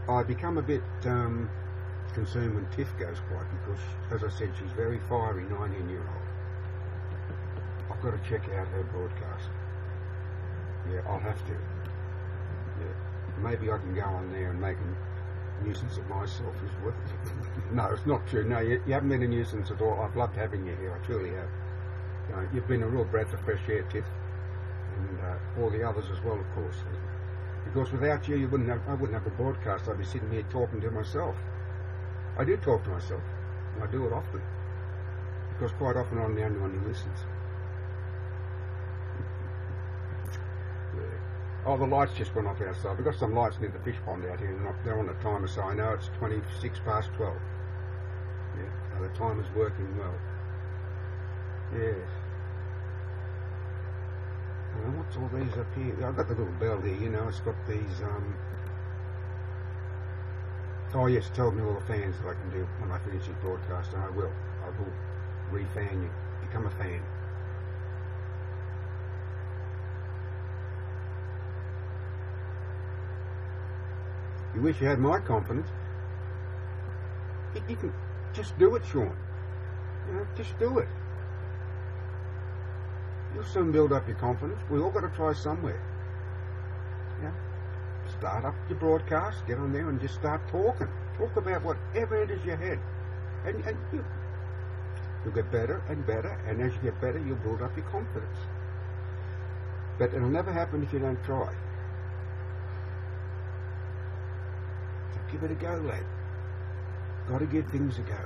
I become a bit concerned when Tiff goes quiet because, as I said, she's very fiery, 19-year-old. I've got to check out her broadcast. Yeah, I'll have to. Yeah. Maybe I can go on there and make a nuisance of myself as well. No, it's not true. No, you haven't been a nuisance at all. I've loved having you here. I truly have. You know, you've been a real breath of fresh air, Tiff. And all the others as well, of course. Because without you, I wouldn't have a broadcast. I'd be sitting here talking to myself. I do talk to myself. And I do it often. Because quite often I'm the only one who listens. Oh, the lights just went off outside. We've got some lights near the fish pond out here, and they're on the timer, so I know it's 26 past 12. Yeah, so the timer's working well. Yes. What's all these up here? I've got the little bell here, you know, it's got these, oh yes, it tells me all the fans that I can do when I finish this broadcast, and I will re-fan you, become a fan. You wish you had my confidence. You can just do it, Sean. You know, just do it. You'll soon build up your confidence. We all got to try somewhere. You know, start up your broadcast, get on there and just start talking. Talk about whatever it is you had. And you'll get better and better, and as you get better, you'll build up your confidence. But it'll never happen if you don't try. So give it a go, lad. Got to give things a go.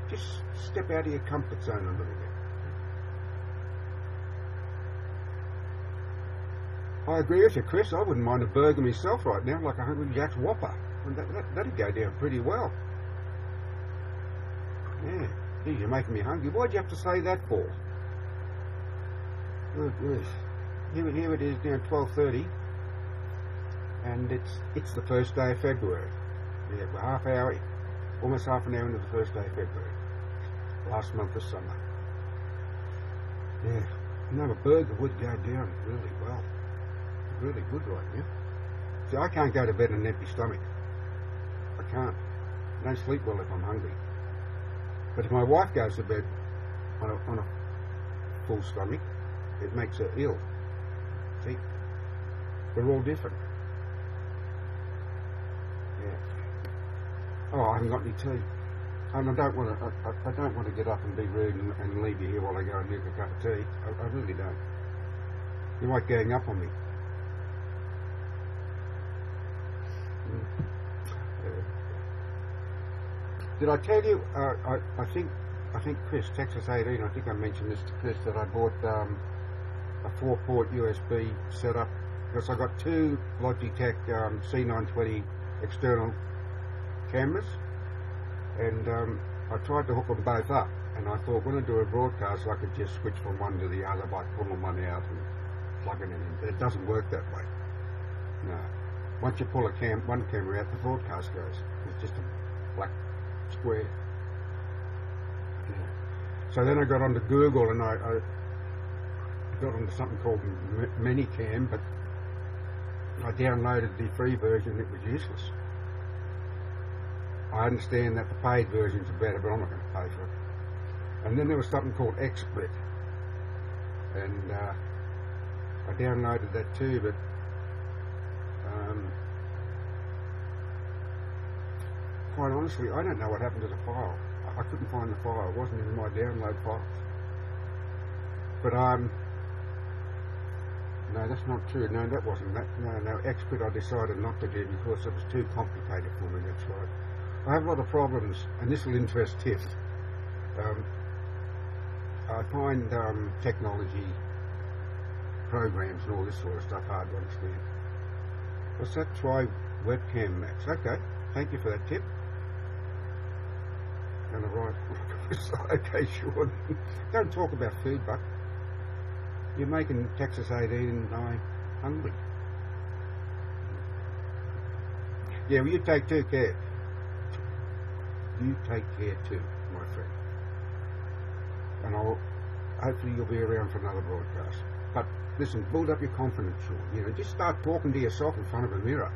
Just step out of your comfort zone a little bit. I agree with you, Chris. I wouldn't mind a burger myself right now, like a Hungry Jack's Whopper. That'd go down pretty well. Yeah. Geez, you're making me hungry. Why'd you have to say that for? Good grief. Here it is now, 12:30, and it's the first day of February. Yeah, we're almost half an hour into the first day of February. Last month of summer. Yeah. You know, a burger would go down really well. Really good right now. See, I can't go to bed on an empty stomach. I can't. I don't sleep well if I'm hungry. But if my wife goes to bed on a full stomach, it makes her ill. See, we're all different. Yeah. Oh, I haven't got any tea, and I don't want to get up and be rude and leave you here while I go and make a cup of tea. I really don't. You might gang up on me. Did I tell you? I think Chris, Texas 18. I think I mentioned this to Chris that I bought a 4-port USB setup because I got two Logitech C920 external cameras, and I tried to hook them both up. And I thought when I do a broadcast, I could just switch from one to the other by pulling one out and plugging it in. But it doesn't work that way. No. Once you pull one camera out, the broadcast goes. It's just a black square. Yeah. So then I got onto Google and I got onto something called Minicam, but I downloaded the free version. It was useless. I understand that the paid versions are better, but I'm not going to pay for it. And then there was something called XSplit, and I downloaded that too, but quite honestly, I don't know what happened to the file. I couldn't find the file. It wasn't in my download files. But no, that's not true. No, that wasn't that. No, XSplit I decided not to do because it was too complicated for me. That's right. I have a lot of problems, and this will interest Tiff. I find technology programs and all this sort of stuff hard to understand. What's that? Try webcam max. Okay, thank you for that tip. And right. Okay, sure. Don't talk about food, Buck. You're making Texas 18 and I hungry. Yeah, well, you take care. You take care too, my friend. And hopefully you'll be around for another broadcast. But listen, build up your confidence, Sean. You know, just start talking to yourself in front of a mirror.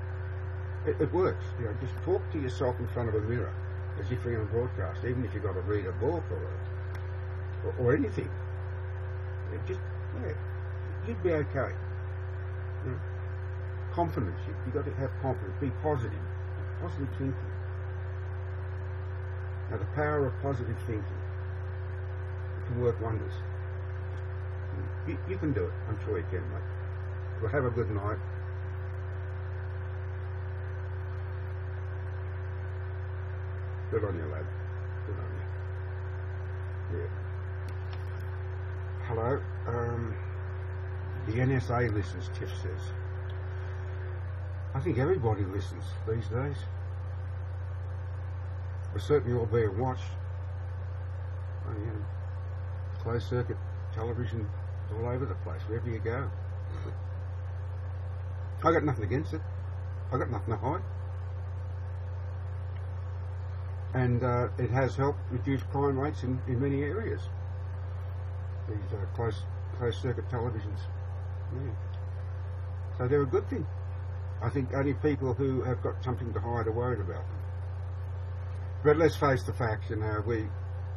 It works. You know, just talk to yourself in front of a mirror as if you're on a broadcast, even if you've got to read a book or anything. You'd be okay. You know, confidence. You've got to have confidence. Be positive. Positive thinking. Now, the power of positive thinking can work wonders. You can do it. I'm sure you can, mate. Well, have a good night. Good on you, lad. Good on you. Yeah. Hello. The NSA listens, Tiff says. I think everybody listens these days. We're certainly all being watched. Closed circuit television all over the place, wherever you go. I got nothing against it. I got nothing to hide. And it has helped reduce crime rates in many areas. These closed circuit televisions. Yeah. So they're a good thing. I think only people who have got something to hide are worried about them. But let's face the facts, you know,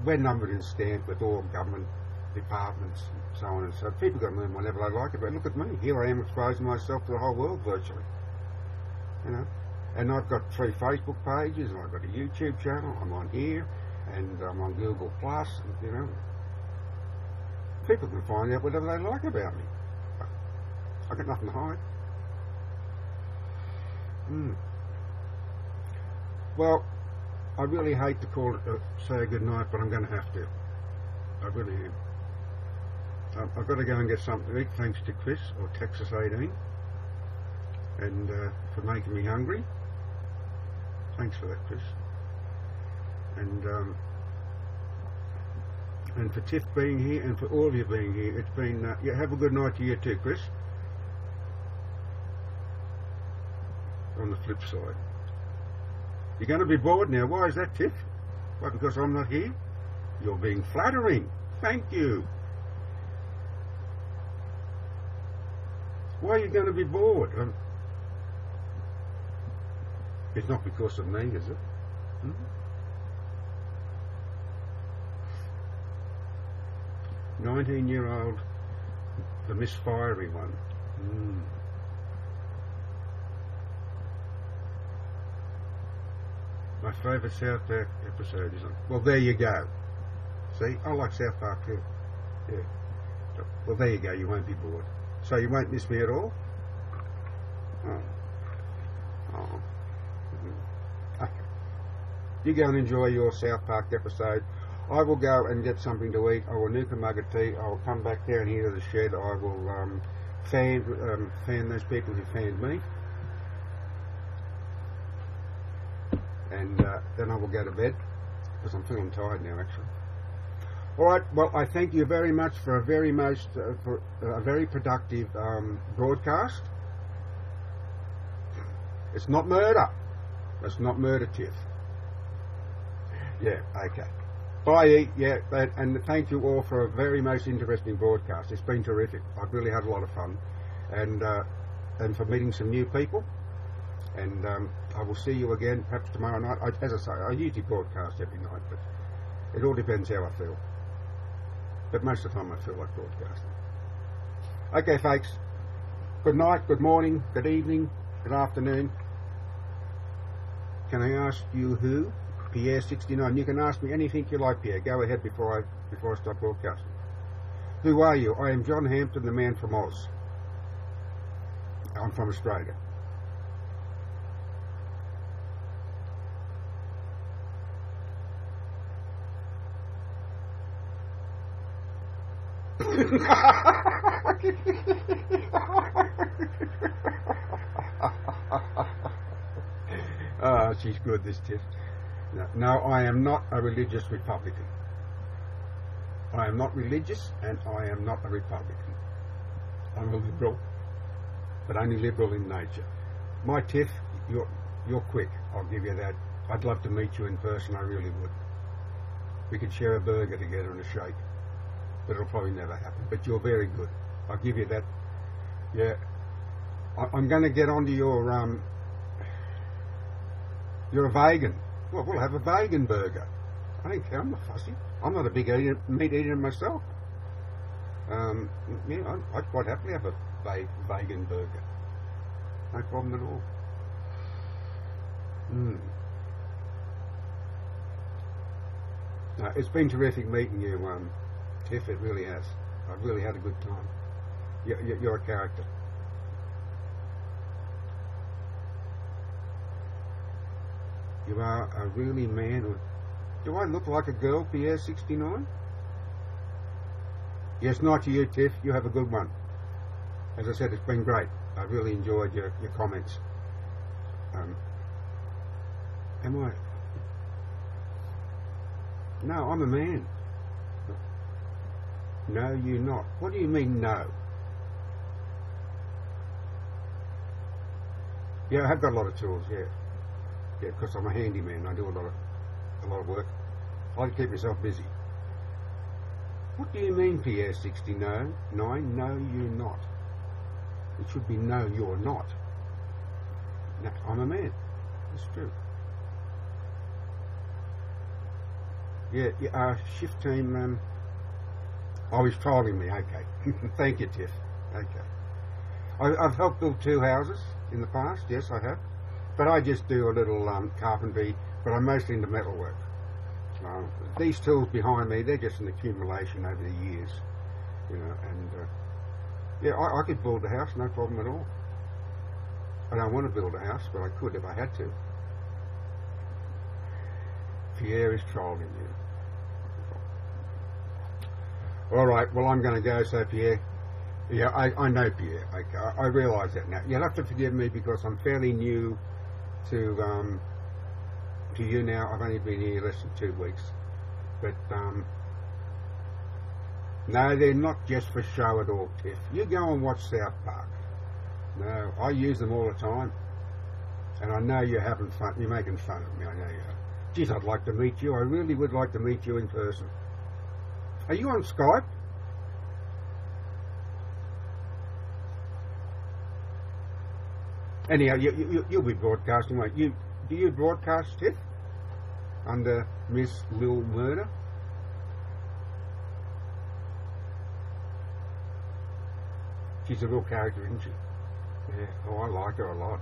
we're numbered and stamped with all government departments and so on and so. People can learn whatever they like about. Look at me, here I am exposing myself to the whole world virtually. You know, and I've got 3 Facebook pages, and I've got a YouTube channel. I'm on here, and I'm on Google Plus. And, you know, people can find out whatever they like about me. I've got nothing to hide. Well, I really hate to call it say good night, but I'm going to have to. I really am. I've got to go and get something to eat, thanks to Chris, or Texas 18, and for making me hungry. Thanks for that, Chris. And for Tiff being here, and for all of you being here. It's been, yeah, have a good night to you too, Chris. On the flip side. You're going to be bored now. Why is that, Tiff? Why, because I'm not here? You're being flattering. Thank you. Why are you going to be bored? It's not because of me, is it? 19-year-old, the misfiery one. My favourite South Park episode is on. Well, there you go. See, I like South Park too. Yeah. Well, there you go. You won't be bored. So you won't miss me at all. Oh. Okay. You go and enjoy your South Park episode. I will go and get something to eat. I will nuke a mug of tea. I will come back down here to the shed. I will fan those people who fanned me. And then I will go to bed, because I'm feeling tired now, actually. All right. Well, I thank you very much for a very productive broadcast. It's not murder. It's not murder, Tiff. Yeah. Okay. Bye. Yeah. And thank you all for a very most interesting broadcast. It's been terrific. I've really had a lot of fun, and for meeting some new people. And I will see you again perhaps tomorrow night. As I say, I usually broadcast every night, but it all depends how I feel. But most of the time I feel like broadcasting. Okay, folks. Good night, good morning, good evening, good afternoon. Can I ask you who? Pierre69. You can ask me anything you like, Pierre. Go ahead before I stop broadcasting. Who are you? I am John Hampton, the man from Oz. I'm from Australia. She's good, this Tiff. No, I am not a religious Republican. I am not religious, and I am not a Republican. I'm a liberal, but only liberal in nature. My Tiff, you're quick, I'll give you that. I'd love to meet you in person, I really would. We could share a burger together and a shake. But it'll probably never happen. But you're very good. I'll give you that. Yeah. I'm going to get onto your, you're a vegan. Well, we'll have a vegan burger. I don't care. I'm not fussy. I'm not a big meat eater myself. Yeah, I'd quite happily have a vegan burger. No problem at all. No, it's been terrific meeting you, Tiff, it really has. I've really had a good time. You're a character. You are a really man. Or do I look like a girl, Pierre69? Yes, not to you, Tiff. You have a good one. As I said, it's been great. I really enjoyed your comments. Am I? No, I'm a man. No, you're not. What do you mean, no? Yeah, I have got a lot of tools, yeah. Yeah, because I'm a handyman. I do a lot of work. I like to keep myself busy. What do you mean, Pierre69? No, you're not. It should be no, you're not. No, I'm a man. It's true. Yeah, shift team, oh, he's trolling me, okay. Thank you, Tiff. Okay. I've helped build 2 houses in the past, yes, I have. But I just do a little carpentry, but I'm mostly into metalwork. These tools behind me, they're just an accumulation over the years, you know, and yeah, I could build a house, no problem at all. I don't want to build a house, but I could if I had to. Pierre is trolling you. All right, well, I'm going to go, so Pierre. Yeah, I know Pierre. I realise that now. You'll have to forgive me because I'm fairly new to YouNow. I've only been here less than 2 weeks. But, no, they're not just for show at all, Tiff. You go and watch South Park. No, I use them all the time. And I know you're having fun. You're making fun of me. I know you are. Geez, I'd like to meet you. I really would like to meet you in person. Are you on Skype? Anyhow, you'll be broadcasting, won't you? Do you broadcast, Tiff? Under Miss Lil Murder? She's a real character, isn't she? Yeah. Oh, I like her a lot.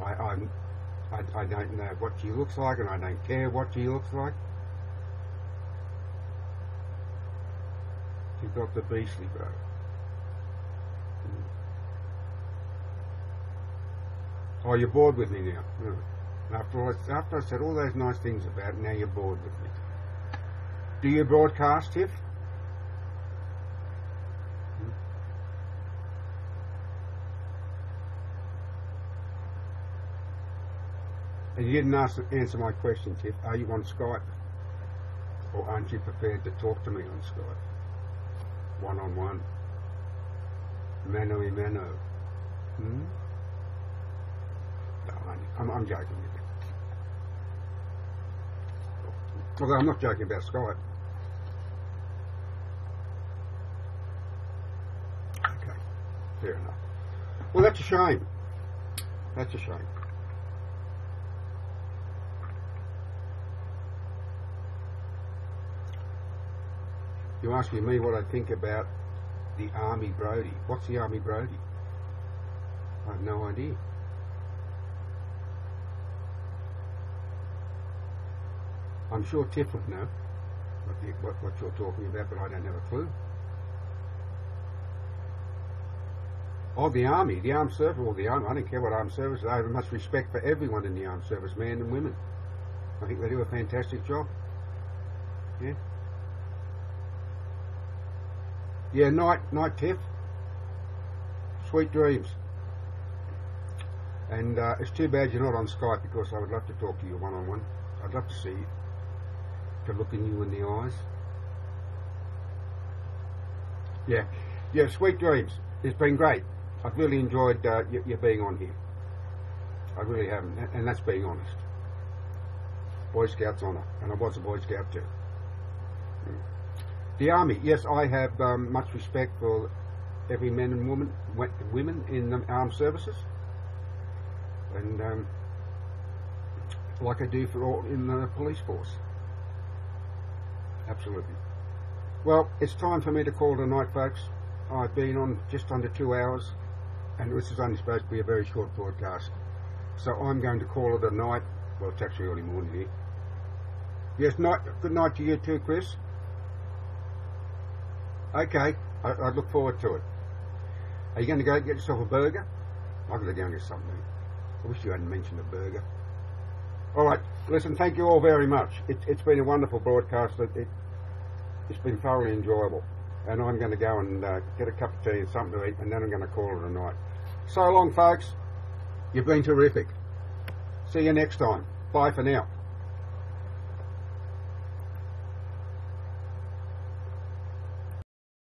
I don't know what she looks like, and I don't care what she looks like. She's got the beastly, bro. Oh, you're bored with me now. After I said all those nice things about it, now you're bored with me. Do you broadcast, Tiff? And you didn't answer my question, Tiff. Are you on Skype? Or aren't you prepared to talk to me on Skype? One-on-one. Mano-a-mano. No, I'm joking with you. Although I'm not joking about Skype. Okay, fair enough. Well, that's a shame. That's a shame. You're asking me what I think about the Army Brody. What's the Army Brody? I have no idea. I'm sure Tiff would know what you're talking about, but I don't have a clue. Oh, the Army, the Armed Service, or the Army. I don't care what Armed Service. I have much respect for everyone in the Armed Service, men and women. I think they do a fantastic job. Yeah. Yeah, night, Tiff. Sweet dreams. And it's too bad you're not on Skype because I would love to talk to you one-on-one. I'd love to see you, to look in you in the eyes. Yeah, sweet dreams. It's been great. I've really enjoyed you being on here. I really have, and that's being honest. Boy Scouts honour, and I was a Boy Scout too. The Army, yes, I have much respect for every man and women in the armed services, and like I do for all in the police force. Absolutely. Well, it's time for me to call it a night, folks. I've been on just under 2 hours, and this is only supposed to be a very short broadcast, so I'm going to call it a night. Well, it's actually early morning here. Yes, good night to you too, Chris. Okay, I look forward to it. Are you going to go get yourself a burger? I've got to go and get something. I wish you hadn't mentioned a burger. All right, listen, thank you all very much. It's been a wonderful broadcast. It's been thoroughly enjoyable. And I'm going to go and get a cup of tea and something to eat, and then I'm going to call it a night. So long, folks. You've been terrific. See you next time. Bye for now.